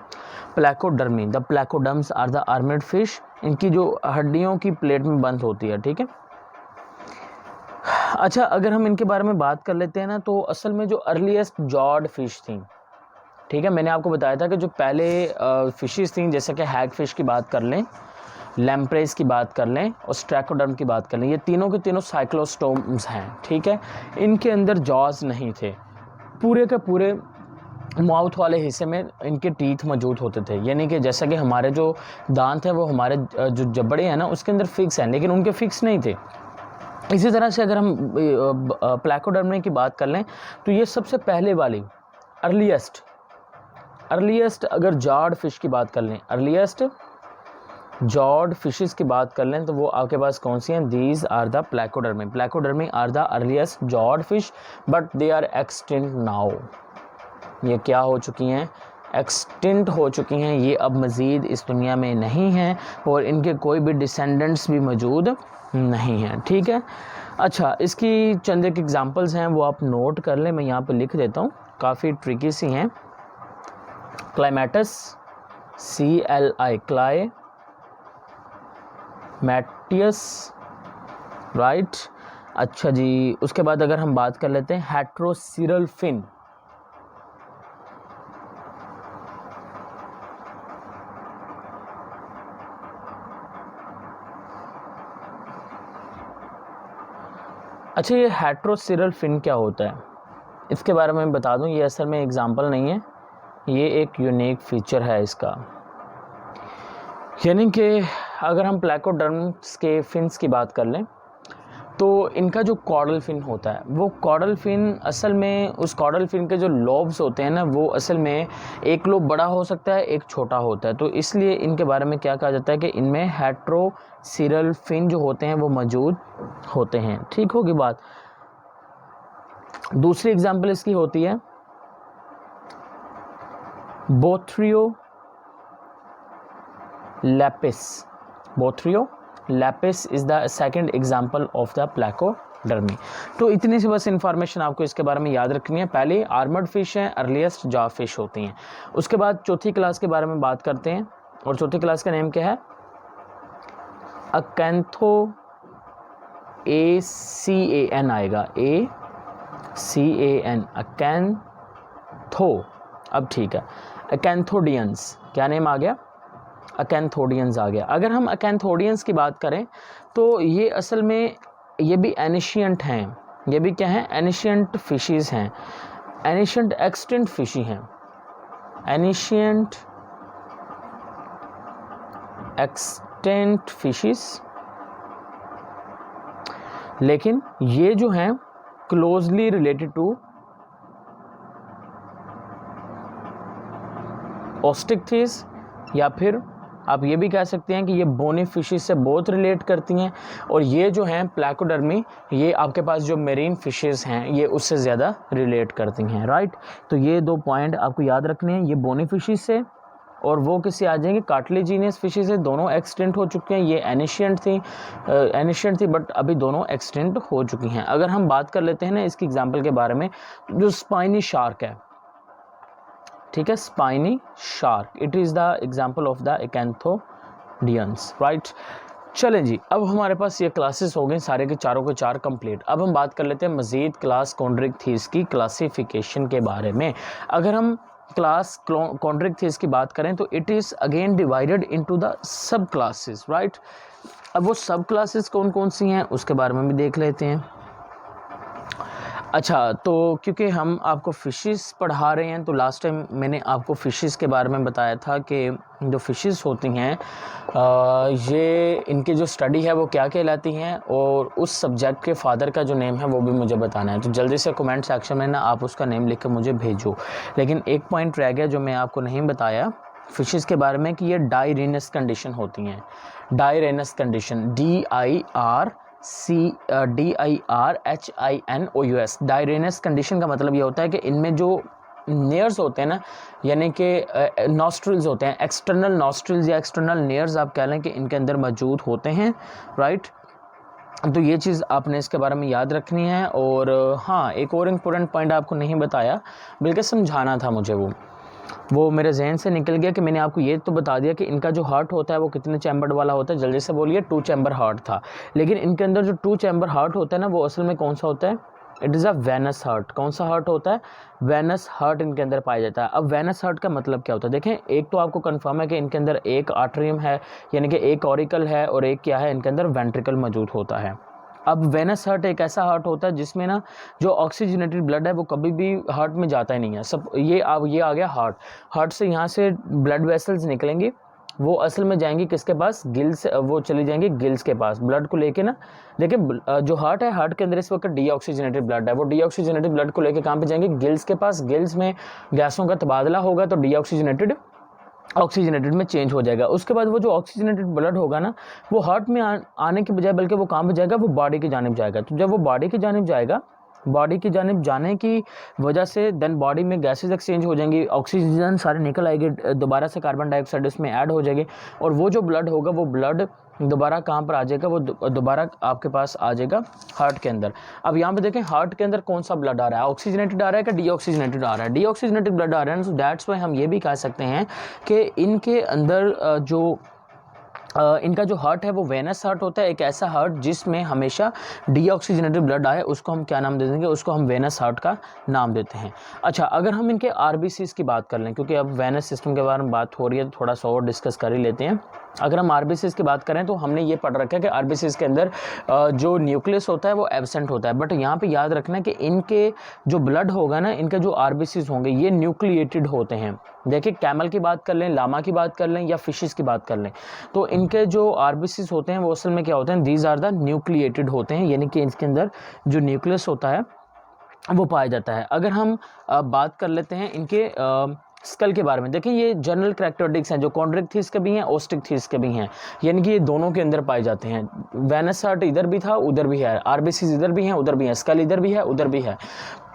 placodermi. The placoderms are the armoured fish. इनकी जो हड्डियों की प्लेट में बंद होती है, ठीक है। अच्छा, अगर हम इनके बारे में बात कर लेते हैं ना, तो असल में जो अर्लीस्ट जॉड फिश थी, ठीक है, मैंने आपको बताया था कि जो पहले फिशेस थी, जैसे कि हैग फिश की बात कर लें, लैम्प्रेस की बात कर लें और स्ट्रैकोडर्म की बात कर लें, ये तीनों के तीनों साइक्लोस्टोम्स हैं, ठीक है। इनके अंदर जॉज नहीं थे, पूरे के पूरे माउथ वाले हिस्से में इनके टीथ मौजूद होते थे, यानी कि जैसा कि हमारे जो दांत हैं वो हमारे जो जबड़े हैं ना उसके अंदर फिक्स हैं, लेकिन उनके फिक्स नहीं थे। इसी तरह से अगर हम प्लैकोडर्मी की बात कर लें तो ये सबसे पहले वाली अर्लीस्ट अगर जॉड फिश की बात कर लें, अर्लीस्ट जॉड फिशेस की बात कर लें तो वो आपके पास कौन सी हैं? These are the placodermi. Placodermi are the earliest jawed fish but they are extinct now. ये क्या हो चुकी हैं? एक्सटिंक्ट हो चुकी हैं, ये अब मज़ीद इस दुनिया में नहीं हैं और इनके कोई भी डिसेंडेंट्स भी मौजूद नहीं हैं, ठीक है। अच्छा, इसकी चंद एक एग्जांपल्स हैं वो आप नोट कर लें, मैं यहाँ पे लिख देता हूँ, काफ़ी ट्रिकी सी हैं। क्लाइमेटस, CLI, क्लाइमेटियस, राइट। अच्छा जी, उसके बाद अगर हम बात कर लेते हैं हेट्रोसिरल फिन, अच्छा, ये हेट्रोसिरल फिन क्या होता है, इसके बारे में बता दूं। ये असल में एग्जाम्पल नहीं है, ये एक यूनिक फीचर है इसका। यानी कि अगर हम प्लैकोडर्म्स के फिन्स की बात कर लें तो इनका जो कॉर्डल फिन होता है, वो कॉर्डल फिन असल में, उस कॉर्डल फिन के जो लोब्स होते हैं ना, वो असल में एक लोब बड़ा हो सकता है, एक छोटा होता है। तो इसलिए इनके बारे में क्या कहा जाता है कि इनमें हेट्रोसिरल फिन जो होते हैं वो मौजूद होते हैं। ठीक होगी बात। दूसरी एग्जांपल इसकी होती है bothriolepis. Bothriolepis is the second example of the placodermi. तो इतनी सी बस इंफॉर्मेशन आपको इसके बारे में याद रखनी है। पहले आर्मर्ड फिश हैं, अर्लीस्ट जॉ फिश होती हैं। उसके बाद चौथी क्लास के बारे में बात करते हैं, और चौथी क्लास का नेम क्या है, अकैंथो, ACAN आएगा, ACAN, अकैंथो। अब ठीक है, अकैंथोडियंस, क्या नेम आ गया, अकैंथोडियंस आ गया। अगर हम अकैंथोडियंस की बात करें तो ये असल में ये भी एनिशियंट हैं। ये भी क्या हैं, एनिशियंट फिशीज़ हैं, एनिशियंट एक्सटिंक्ट फिशी हैं, एनिशियंट एक्सटिंक्ट फिशीज़। लेकिन ये जो हैं क्लोजली रिलेटेड टू ओस्टिकथिस, या फिर आप ये भी कह सकते हैं कि ये बोनी फिशेस से बहुत रिलेट करती हैं। और ये जो हैं प्लैकोडर्मी, ये आपके पास जो मेरीन फिशेस हैं ये उससे ज़्यादा रिलेट करती हैं, राइट। तो ये दो पॉइंट आपको याद रखने हैं, ये बोनी फिशेस से, और वो किससे आ जाएंगे, कार्टिलेजिनियस फिशेस से। दोनों एक्सटिंक्ट हो चुके हैं, ये एनिशियंट थी बट अभी दोनों एक्सटिंक्ट हो चुकी हैं। अगर हम बात कर लेते हैं ना इसकी एग्जाम्पल के बारे में, जो स्पाइनी शार्क है, ठीक है, spiny shark, it is the example of the acanthodians, right. चलें जी, अब हमारे पास ये क्लासेस हो गए सारे के चारों के चार कंप्लीट। अब हम बात कर लेते हैं मज़ीद क्लास कॉन्ड्रिक्थिस की क्लासिफिकेशन के बारे में। अगर हम क्लास कॉन्ड्रिक्थिस की बात करें तो it is again divided into the sub classes, right. अब वो सब क्लासेस कौन कौन सी हैं उसके बारे में भी देख लेते हैं। अच्छा, तो क्योंकि हम आपको फ़िशेस पढ़ा रहे हैं, तो लास्ट टाइम मैंने आपको फ़िशेस के बारे में बताया था कि जो फ़िशेस होती हैं ये इनकी जो स्टडी है वो क्या कहलाती हैं, और उस सब्जेक्ट के फादर का जो नेम है वो भी मुझे बताना है। तो जल्दी से कमेंट सेक्शन में ना आप उसका नेम लिख कर मुझे भेजो। लेकिन एक पॉइंट रह गया जो मैं आपको नहीं बताया फ़िशेस के बारे में, कि ये डायरेनस कंडीशन होती हैं। डायरेनस कंडीशन, DIRCHINOUS। डायरेनस कंडीशन का मतलब ये होता है कि इनमें जो नेयर्स होते हैं ना, यानी कि नॉस्ट्रिल्स होते हैं, एक्सटर्नल नॉस्ट्रिल्स या एक्सटर्नल नेयर्स आप कह लें कि इनके अंदर मौजूद होते हैं, राइट। तो ये चीज़ आपने इसके बारे में याद रखनी है। और हाँ, एक और इम्पोर्टेंट पॉइंट आपको नहीं बताया, बल्कि समझाना था मुझे, वो मेरे जहन से निकल गया कि मैंने आपको ये तो बता दिया कि इनका जो हार्ट होता है वो कितने चैम्बर्ड वाला होता है। जल्दी से बोलिए, 2 चैम्बर हार्ट था। लेकिन इनके अंदर जो 2 चैम्बर हार्ट होता है ना, वो असल में कौन सा होता है, it is a venous heart. कौन सा हार्ट होता है, वेनस हार्ट इनके अंदर पाया जाता है। अब वेनस हार्ट का मतलब क्या होता है, देखें, एक तो आपको कंफर्म है कि इनके अंदर एक आर्टरियम है, यानी कि एक ऑरिकल है, और एक क्या है, इनके अंदर वेंट्रिकल मौजूद होता है। अब वेनस हार्ट एक ऐसा हार्ट होता है जिसमें ना जो ऑक्सीजनेटेड ब्लड है वो कभी भी हार्ट में जाता ही नहीं है। सब ये आ गया हार्ट से यहाँ से ब्लड वेसल्स निकलेंगी, वो असल में जाएंगी किसके पास, गिल्स, वो चली जाएंगी गिल्स के पास ब्लड को लेके ना। देखिए, जो हार्ट है, हार्ट के अंदर इस वक्त डीऑक्सीजनेटेड ब्लड है, वो डीऑक्सीजनेटेड ब्लड को लेके कहाँ पे जाएंगे, गिल्स के पास। गिल्स में गैसों का तबादला होगा तो डीऑक्सीजनेटेड ऑक्सीजनेटेड में चेंज हो जाएगा। उसके बाद वो जो ऑक्सीजनेटेड ब्लड होगा ना, वो हार्ट में आने के बजाय बल्कि वो कहाँ पे जाएगा, वो बॉडी की जानिब जाएगा। तो जब वो बॉडी की जानिब जाएगा, बॉडी की जानिब जाने की वजह से देन बॉडी में गैसेज एक्सचेंज हो जाएंगी, ऑक्सीजन सारे निकल आएगी, दोबारा से कार्बन डाइऑक्साइड उसमें ऐड हो जाएगी, और वो जो ब्लड होगा वो ब्लड दोबारा कहाँ पर आ जाएगा, वो दोबारा आपके पास आ जाएगा हार्ट के अंदर। अब यहाँ पे देखें, हार्ट के अंदर कौन सा ब्लड आ रहा है, ऑक्सीजनेटेड आ रहा है कि डीऑक्सीजनेटेड आ रहा है, डीऑक्सीजनेटेड ब्लड आ रहा है। सो दैट्स वाई हम ये भी कह सकते हैं कि इनके अंदर इनका जो हार्ट है वो वेनस हार्ट होता है, एक ऐसा हार्ट जिसमें हमेशा डीऑक्सीजनेटेड ब्लड आए, उसको हम क्या नाम दे देंगे, उसको हम वेनस हार्ट का नाम देते हैं। अच्छा, अगर हम इनके आरबीसीज की बात कर लें, क्योंकि अब वेनस सिस्टम के बारे में बात हो रही है तो थोड़ा सा और डिस्कस कर ही लेते हैं। अगर हम आरबीसीज की बात करें तो हमने ये पढ़ रखा है कि आरबीसीज के अंदर जो न्यूक्लियस होता है वो एब्सेंट होता है, बट यहाँ पे याद रखना है कि इनके जो ब्लड होगा ना, इनके जो आरबीसीज होंगे ये न्यूक्लिएटेड होते हैं। देखिए कैमल की बात कर लें, लामा की बात कर लें या फिशेस की बात कर लें, तो इनके जो आरबीसीज होते हैं वो असल में क्या होते हैं, दीज आर द न्यूक्लिएटेड होते हैं, यानी कि इसके अंदर जो न्यूक्लियस होता है वो पाया जाता है। अगर हम बात कर लेते हैं इनके स्कल के बारे में, देखिए ये जनरल कैरेक्टरिस्टिक्स हैं जो कॉन्ड्रिक थीस के भी हैं, ओस्टिक थीस के भी हैं, यानी कि ये दोनों के अंदर पाए जाते हैं। वेनस हार्ट इधर भी था उधर भी है, आरबीसीज इधर भी हैं उधर भी हैं, स्कल इधर भी है उधर भी है,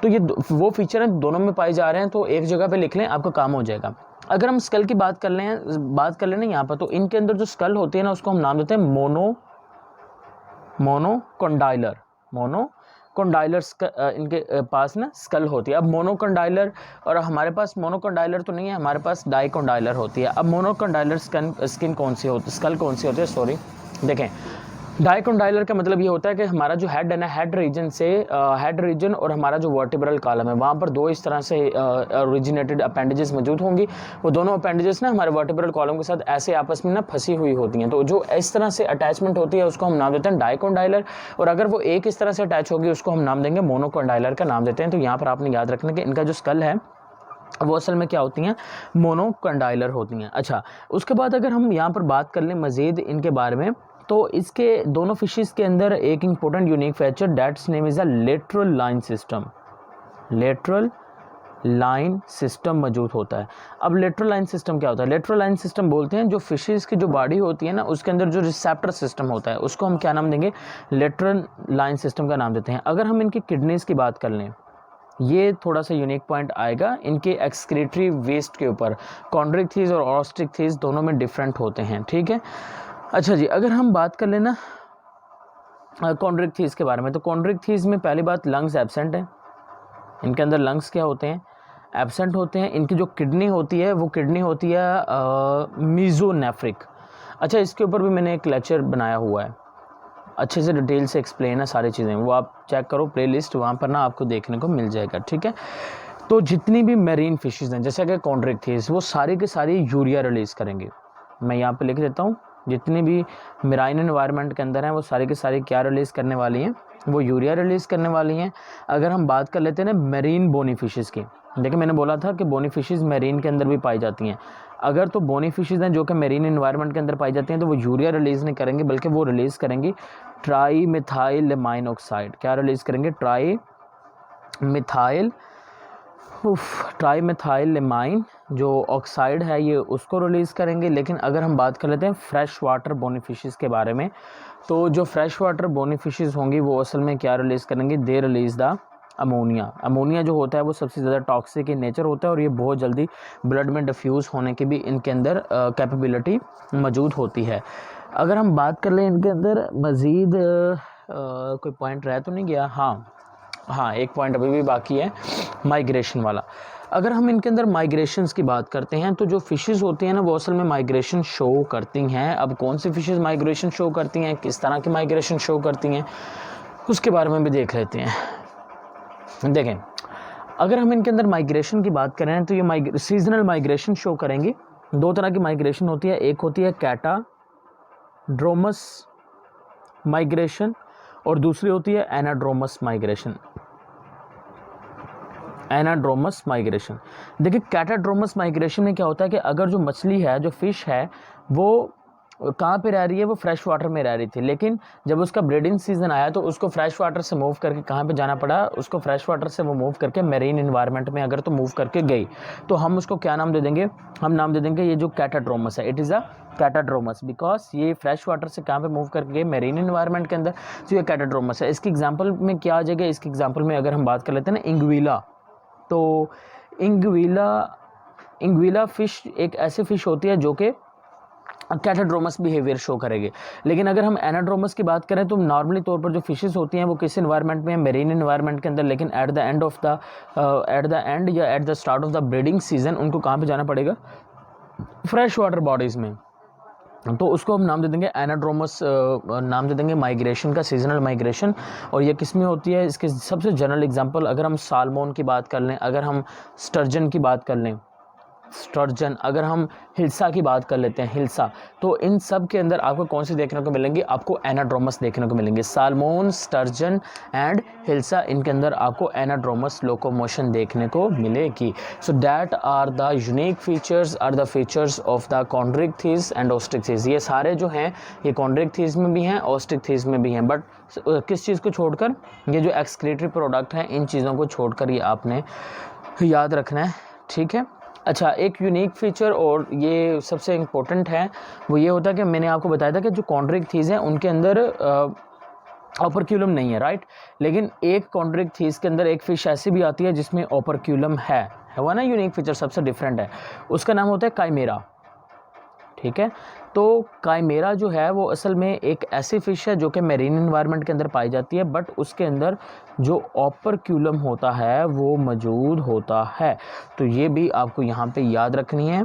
तो ये वो फीचर हैं दोनों में पाए जा रहे हैं, तो एक जगह पे लिख लें आपका काम हो जाएगा। अगर हम स्कल की बात कर लें ना यहाँ पर, तो इनके अंदर जो स्कल होती है ना उसको हम नाम देते हैं मोनोकॉन्डाइलर। मोनोकॉन्डाइलर्स इनके पास ना स्कल होती है। अब मोनोकॉन्डाइलर और हमारे पास मोनोकॉन्डाइलर तो नहीं है, हमारे पास डाइकॉन्डाइलर होती है। अब मोनोकॉन्डाइलर स्कल कौन सी होती है, सॉरी देखें, डाइकॉन्डाइलर का मतलब ये होता है कि हमारा जो हेड है ना, हेड रीजन और हमारा जो वर्टिब्रल कॉलम है वहाँ पर दो इस तरह से ओरिजिनेटेड अपेंडेजेस मौजूद होंगी। वो दोनों अपेंडेजेस ना हमारे वर्टिब्रल कॉलम के साथ ऐसे आपस में ना फंसी हुई होती हैं, तो जो इस तरह से अटैचमेंट होती है उसको हम नाम देते हैं डाइकॉन्डाइलर, और अगर वो एक इस तरह से अटैच होगी उसको हम नाम देंगे मोनोकॉन्डाइलर का नाम देते हैं। तो यहाँ पर आपने याद रखना कि इनका जो स्कल है वो असल में क्या होती हैं, मोनोकॉन्डाइलर होती हैं। अच्छा, उसके बाद अगर हम यहाँ पर बात कर लें मज़ीद इनके बारे में, तो इसके दोनों फिशेस के अंदर एक important unique feature that's name is a lateral line system मौजूद होता है। अब लेटरल लाइन सिस्टम क्या होता है, लेटरल लाइन सिस्टम बोलते हैं जो फिशेस की जो बॉडी होती है ना उसके अंदर जो रिसेप्टर सिस्टम होता है उसको हम क्या नाम देंगे, लेटरल लाइन सिस्टम का नाम देते हैं। अगर हम इनकी किडनीज़ की बात कर लें, ये थोड़ा सा यूनिक पॉइंट आएगा इनके एक्सक्रीटरी वेस्ट के ऊपर, कॉन्ड्रिक थीस और ऑस्टिक थीस दोनों में डिफरेंट होते हैं, ठीक है। अच्छा जी, अगर हम बात कर लेना कॉन्ड्रिक थीस के बारे में, तो कॉन्ड्रिक थीस में पहली बात लंग्स एब्सेंट है, इनके अंदर लंग्स क्या होते हैं, एब्सेंट होते हैं। इनकी जो किडनी होती है वो किडनी होती है मीजोनेफ्रिक। अच्छा, इसके ऊपर भी मैंने एक लेक्चर बनाया हुआ है, अच्छे से डिटेल से एक्सप्लेन है सारी चीज़ें, वो आप चेक करो प्लेलिस्ट, वहाँ पर ना आपको देखने को मिल जाएगा, ठीक है। तो जितनी भी मेरीन फिशेज़ हैं जैसे कि कॉन्ड्रिक थीस, वो सारी के सारी यूरिया रिलीज़ करेंगे। मैं यहाँ पे लिख देता हूँ, जितनी भी मेराइन एनवायरनमेंट के अंदर हैं वो सारी की सारी क्या रिलीज़ करने वाली हैं, वो यूरिया रिलीज़ करने वाली हैं। अगर हम बात कर लेते हैं ना मेरीन बोनी फिशेज़ की, देखिए मैंने बोला था कि बोनी फिशेज़ मेरीन के अंदर भी पाई जाती हैं। अगर तो बोनी फिशेज़ हैं जो कि मेरीन एनवायरनमेंट के अंदर पाई जाती हैं तो वो यूरिया रिलीज़ नहीं करेंगे, बल्कि वो रिलीज़ करेंगी ट्राई मिथाइल ऑक्साइड। क्या रिलीज़ करेंगे, ट्राई मिथाइल लेमाइन जो ऑक्साइड है ये उसको रिलीज़ करेंगे। लेकिन अगर हम बात कर लेते हैं फ्रेश वाटर बोनी फिशेज़ के बारे में, तो जो फ्रेश वाटर बोनी फिशेज़ होंगी वो असल में क्या रिलीज़ करेंगी, दे रिलीज़ द अमोनिया जो होता है वो सबसे ज़्यादा टॉक्सिक इन नेचर होता है और ये बहुत जल्दी ब्लड में डिफ्यूज़ होने की भी इनके अंदर कैपेबिलिटी मौजूद होती है। अगर हम बात कर लें इनके अंदर मज़ीद कोई पॉइंट रह तो नहीं गया, हाँ एक पॉइंट अभी भी बाकी है, माइग्रेशन वाला। अगर हम इनके अंदर माइग्रेशंस की बात करते हैं तो जो फ़िशेज़ होती हैं ना वो असल में माइग्रेशन शो करती हैं। अब कौन सी फ़िशेज़ माइग्रेशन शो करती हैं, किस तरह की माइग्रेशन शो करती हैं, उसके बारे में भी देख लेते हैं। देखें, अगर हम इनके अंदर माइग्रेशन की बात करें तो ये सीजनल माइग्रेशन शो करेंगी। दो तरह की माइग्रेशन होती है, एक होती है कैटाड्रोमस माइग्रेशन और दूसरी होती है एनाड्रोमस माइग्रेशन। देखिए कैटाड्रोमस माइग्रेशन में क्या होता है कि अगर जो मछली है, जो फ़िश है, वो कहाँ पे रह रही है, वो फ्रेश वाटर में रह रही थी, लेकिन जब उसका ब्रीडिंग सीजन आया तो उसको फ्रेश वाटर से मूव करके कहाँ पे जाना पड़ा, उसको फ्रेश वाटर से वो मूव करके मेरीन एनवायरनमेंट में अगर तो मूव करके गई तो हम उसको क्या नाम दे देंगे, हम नाम दे देंगे ये जो कैटाड्रोमस है, इट इज़ अ कैटाड्रोमस, बिकॉज ये फ्रेश वाटर से कहाँ पे मूव करके गई, मेरीन एनवायरनमेंट के अंदर, तो ये कैटाड्रोमस है। इसकी एग्जाम्पल में क्या आ जाएगा, इसकी एग्जाम्पल में अगर हम बात कर लेते हैं ना इंग्विला, तो इंग्विला फ़िश एक ऐसी फ़िश होती है जो कि कैटाड्रोमस बिहेवियर शो करेगी। लेकिन अगर हम एनाड्रोमस की बात करें तो नॉर्मली तौर पर जो फिशेस होती हैं वो किस एनवायरनमेंट में, मेरीन एनवायरनमेंट के अंदर, लेकिन एट द एंड या at the start of the breeding season उनको कहाँ पे जाना पड़ेगा, फ्रेश वाटर बॉडीज़ में, तो उसको हम नाम दे देंगे एनाड्रोमस, नाम दे देंगे माइग्रेशन का, सीजनल माइग्रेशन। और ये किस में होती है, इसके सबसे जनरल एग्जांपल अगर हम साल्मोन की बात कर लें, अगर हम स्टर्जन की बात कर लें, स्टर्जन, अगर हम हिल्सा की बात कर लेते हैं, हिल्सा, तो इन सब के अंदर आपको कौन सी देखने को मिलेंगी, आपको एनाड्रोमस देखने को मिलेंगे। साल्मोन, स्टर्जन एंड हिल्सा, इनके अंदर आपको एनाड्रोमस लोकोमोशन देखने को मिलेगी। So that are the unique features, are the features of the chondrichthyes and osteichthyes. ये सारे जो हैं ये कॉन्ड्रिक्थिस में भी हैं, ऑस्ट्रिक्थिस में भी हैं, बट किस चीज़ को छोड़कर, ये जो एक्सक्रीटरी प्रोडक्ट हैं इन चीज़ों को छोड़कर ये आपने याद रखना है, ठीक है। अच्छा, एक यूनिक फीचर और ये सबसे इम्पोर्टेंट है वो ये होता है कि मैंने आपको बताया था कि जो कॉन्ड्रिक्थिस हैं उनके अंदर ओपरक्यूलम नहीं है, राइट, लेकिन एक कॉन्ड्रिक्थिस के अंदर एक फिश ऐसी भी आती है जिसमें ओपरक्यूलम है वो ना, यूनिक फीचर सबसे डिफरेंट है, उसका नाम होता है काइमेरा, ठीक है। तो काइमेरा जो है वो असल में एक ऐसी फ़िश है जो कि मैरीन एनवायरनमेंट के अंदर पाई जाती है, बट उसके अंदर जो ओपरक्यूलम होता है वो मौजूद होता है। तो ये भी आपको यहाँ पे याद रखनी है,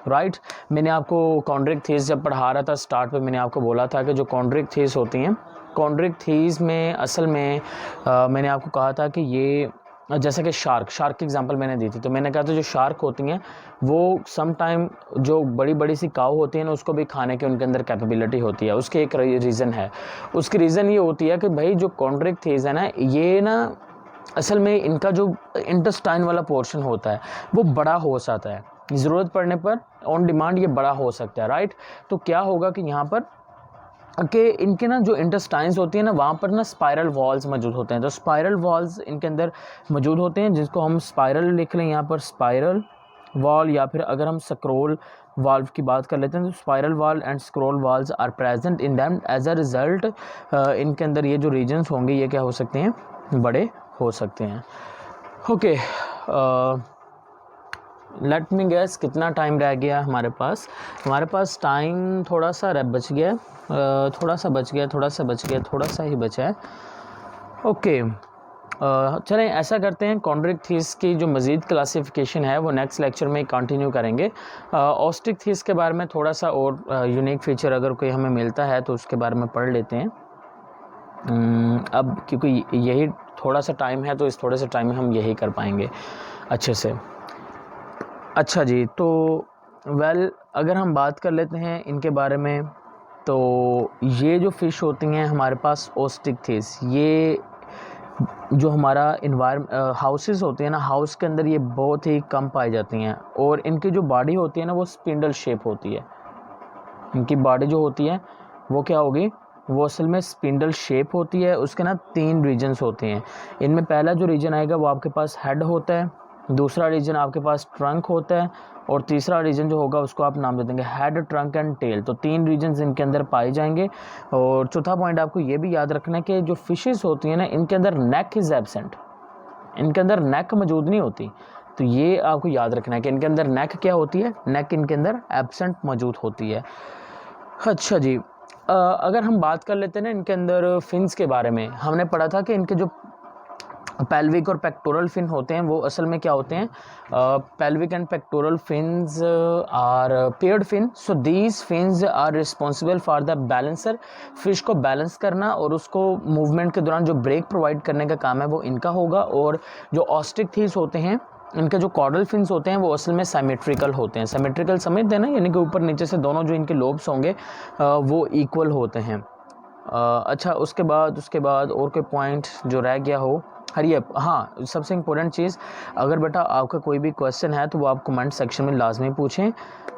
राइट। मैंने आपको कॉन्ड्रिक्थिस जब पढ़ा रहा था स्टार्ट पे, मैंने आपको बोला था कि जो कॉन्ड्रिक्थिस होती हैं, कॉन्ड्रिक्थिस में असल में मैंने आपको कहा था कि ये जैसे कि शार्क की एग्जांपल मैंने दी थी, तो मैंने कहा था जो शार्क होती हैं वो सम टाइम जो बड़ी बड़ी सी काऊ होती है ना उसको भी खाने की उनके अंदर कैपेबिलिटी होती है। उसके एक रीज़न है, उसकी रीज़न ये होती है कि भाई जो कॉन्ड्रिक्थिस है ना, ये ना असल में इनका जो इंटेस्टाइन वाला पोर्शन होता है वो बड़ा हो सकता है, ज़रूरत पड़ने पर ऑन डिमांड ये बड़ा हो सकता है, राइट। तो क्या होगा कि यहाँ पर कि इनके ना जो इंटेस्टाइन्स होती है ना वहाँ पर ना स्पाइरल वॉल्स मौजूद होते हैं। तो स्पाइरल वॉल्स इनके अंदर मौजूद होते हैं जिसको हम स्पाइरल लिख लें यहाँ पर, स्पाइरल वॉल, या फिर अगर हम स्क्रोल वाल्व की बात कर लेते हैं तो spiral valve and scroll valves are present in them. As a result इनके अंदर ये जो रीजन्स होंगे ये क्या हो सकते हैं, बड़े हो सकते हैं। ओके, लेट मी गैस कितना टाइम रह गया हमारे पास टाइम थोड़ा सा बच गया, थोड़ा सा ही बचा है। ओके, चलें ऐसा करते हैं, कॉन्ड्रिक्थिस की जो मज़ीद क्लासिफिकेशन है वो नेक्स्ट लेक्चर में कंटिन्यू करेंगे। ऑस्ट्रिक्थिस के बारे में थोड़ा सा और यूनिक फीचर अगर कोई हमें मिलता है तो उसके बारे में पढ़ लेते हैं। अब क्योंकि यही थोड़ा सा टाइम है तो इस थोड़े से टाइम में हम यही कर पाएंगे अच्छे से। अच्छा जी, तो अगर हम बात कर लेते हैं इनके बारे में, तो ये जो फ़िश होती हैं हमारे पास ऑस्ट्रिक्थिस, ये जो हमारा हाउसेस होते हैं ना, हाउस के अंदर ये बहुत ही कम पाई जाती हैं, और इनकी जो बॉडी होती है ना वो स्पिंडल शेप होती है। इनकी बॉडी जो होती है वो क्या होगी, वो असल में स्पिंडल शेप होती है। उसके ना 3 रीजन्स होते हैं। इनमें पहला जो रीजन आएगा वो आपके पास हेड होता है, दूसरा रीजन आपके पास ट्रंक होता है, और तीसरा रीजन जो होगा उसको आप नाम दे देंगे हेड, ट्रंक एंड टेल। तो 3 रीजन्स इनके अंदर पाए जाएंगे। और चौथा पॉइंट आपको ये भी याद रखना है कि जो फिशेस होती हैं ना इनके अंदर नेक इज़ एब्सेंट, इनके अंदर नेक मौजूद नहीं होती। तो ये आपको याद रखना है कि इनके अंदर नेक क्या होती है, नेक इनके अंदर एब्सेंट मौजूद होती है। अच्छा जी, अगर हम बात कर लेते हैं ना इनके अंदर फिन्स के बारे में, हमने पढ़ा था कि इनके जो पेल्विक और पेक्टोरल फिन होते हैं वो असल में क्या होते हैं, pelvic and pectoral fins are paired fin. So these fins are responsible for the balancer, fish को बैलेंस करना और उसको मूवमेंट के दौरान जो ब्रेक प्रोवाइड करने का काम है वो इनका होगा। और जो ऑस्ट्रिक्थिस होते हैं इनके जो कॉर्डल फिन्स होते हैं वो असल में सिमेट्रिकल होते हैं। सिमेट्रिकल समझते हैं ना, यानी कि ऊपर नीचे से दोनों जो इनके लोब्स होंगे वो इक्वल होते हैं। अच्छा, उसके बाद और कोई पॉइंट जो रह गया हो, हाँ, सबसे इम्पोर्टेंट चीज़, अगर बेटा आपका कोई भी क्वेश्चन है तो वो आप कमेंट सेक्शन में लाजमी पूछें।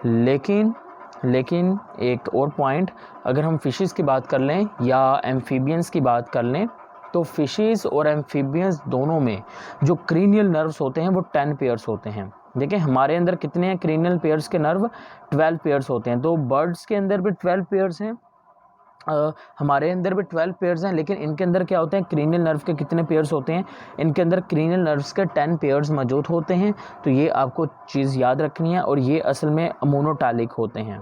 लेकिन एक और पॉइंट, अगर हम फिशेस की बात कर लें या एम्फीबियंस की बात कर लें, तो फिशेस और एम्फीबियंस दोनों में जो क्रीनियल नर्व्स होते हैं वो 10 पेयर्स होते हैं। देखिए हमारे अंदर कितने हैं क्रीनियल पेयर्स के नर्व, 12 पेयर्स होते हैं। तो बर्ड्स के अंदर भी 12 पेयर्स हैं, हमारे अंदर भी 12 पेयर्स हैं, लेकिन इनके अंदर क्या होते हैं, क्रीनियल नर्व के कितने पेयर्स होते हैं, इनके अंदर क्रीनियल नर्व्स के 10 पेयर्स मौजूद होते हैं। तो ये आपको चीज़ याद रखनी है, और ये असल में अमोनोटैलिक होते हैं,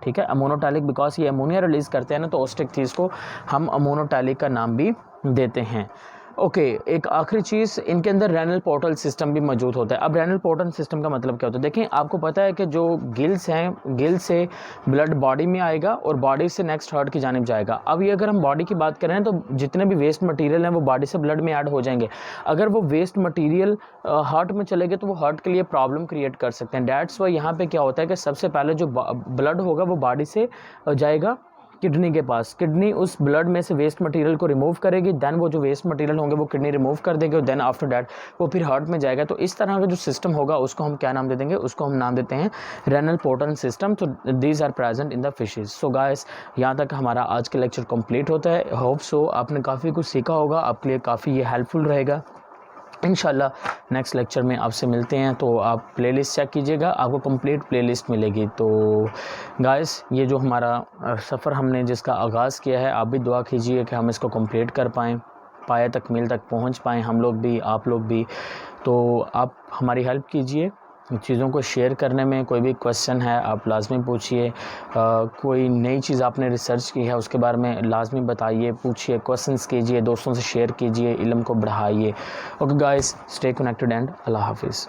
ठीक है। अमोनोटैलिक बिकॉज ये अमोनिया रिलीज़ करते हैं ना, तो ऑस्ट्रिक्थिस को हम अमोनोटैलिक का नाम भी देते हैं। ओके एक आखिरी चीज़, इनके अंदर रेनल पोर्टल सिस्टम भी मौजूद होता है। अब रेनल पोर्टल सिस्टम का मतलब क्या होता है? देखें, आपको पता है कि जो गिल्स हैं, गिल से ब्लड बॉडी में आएगा और बॉडी से नेक्स्ट हार्ट की जानिब जाएगा। अब ये अगर हम बॉडी की बात करें तो जितने भी वेस्ट मटेरियल हैं वो बॉडी से ब्लड में ऐड हो जाएंगे। अगर वो वेस्ट मटेरियल हार्ट में चले गए तो वो हार्ट के लिए प्रॉब्लम क्रिएट कर सकते हैं। डैट्स वाई यहाँ पे क्या होता है कि सबसे पहले जो ब्लड होगा वो बॉडी से जाएगा किडनी के पास। किडनी उस ब्लड में से वेस्ट मटेरियल को रिमूव करेगी, देन वो जो वेस्ट मटेरियल होंगे वो किडनी रिमूव कर देगी और देन आफ्टर दैट वो फिर हार्ट में जाएगा। तो इस तरह का जो सिस्टम होगा उसको हम क्या नाम दे देंगे? उसको हम नाम देते हैं रेनल पोर्टल सिस्टम। तो these are present in the fishes. So guys, यहाँ तक हमारा आज का लेक्चर कंप्लीट होता है। होप सो आपने काफ़ी कुछ सीखा होगा, आपके लिए काफ़ी ये हेल्पफुल रहेगा। इंशाल्लाह नेक्स्ट लेक्चर में आपसे मिलते हैं। तो आप प्लेलिस्ट चेक कीजिएगा, आपको कंप्लीट प्लेलिस्ट मिलेगी। तो गाइस, ये जो हमारा सफ़र हमने जिसका आगाज़ किया है, आप भी दुआ कीजिए कि हम इसको कंप्लीट कर पाए तकमील तक पहुंच पाएँ, हम लोग भी, आप लोग भी। तो आप हमारी हेल्प कीजिए चीज़ों को शेयर करने में। कोई भी क्वेश्चन है आप लाजमी पूछिए, कोई नई चीज़ आपने रिसर्च की है उसके बारे में लाजमी बताइए, पूछिए, क्वेश्चंस कीजिए, दोस्तों से शेयर कीजिए, इल्म को बढ़ाइए। Okay guys, stay connected and अल्लाह हाफिज़।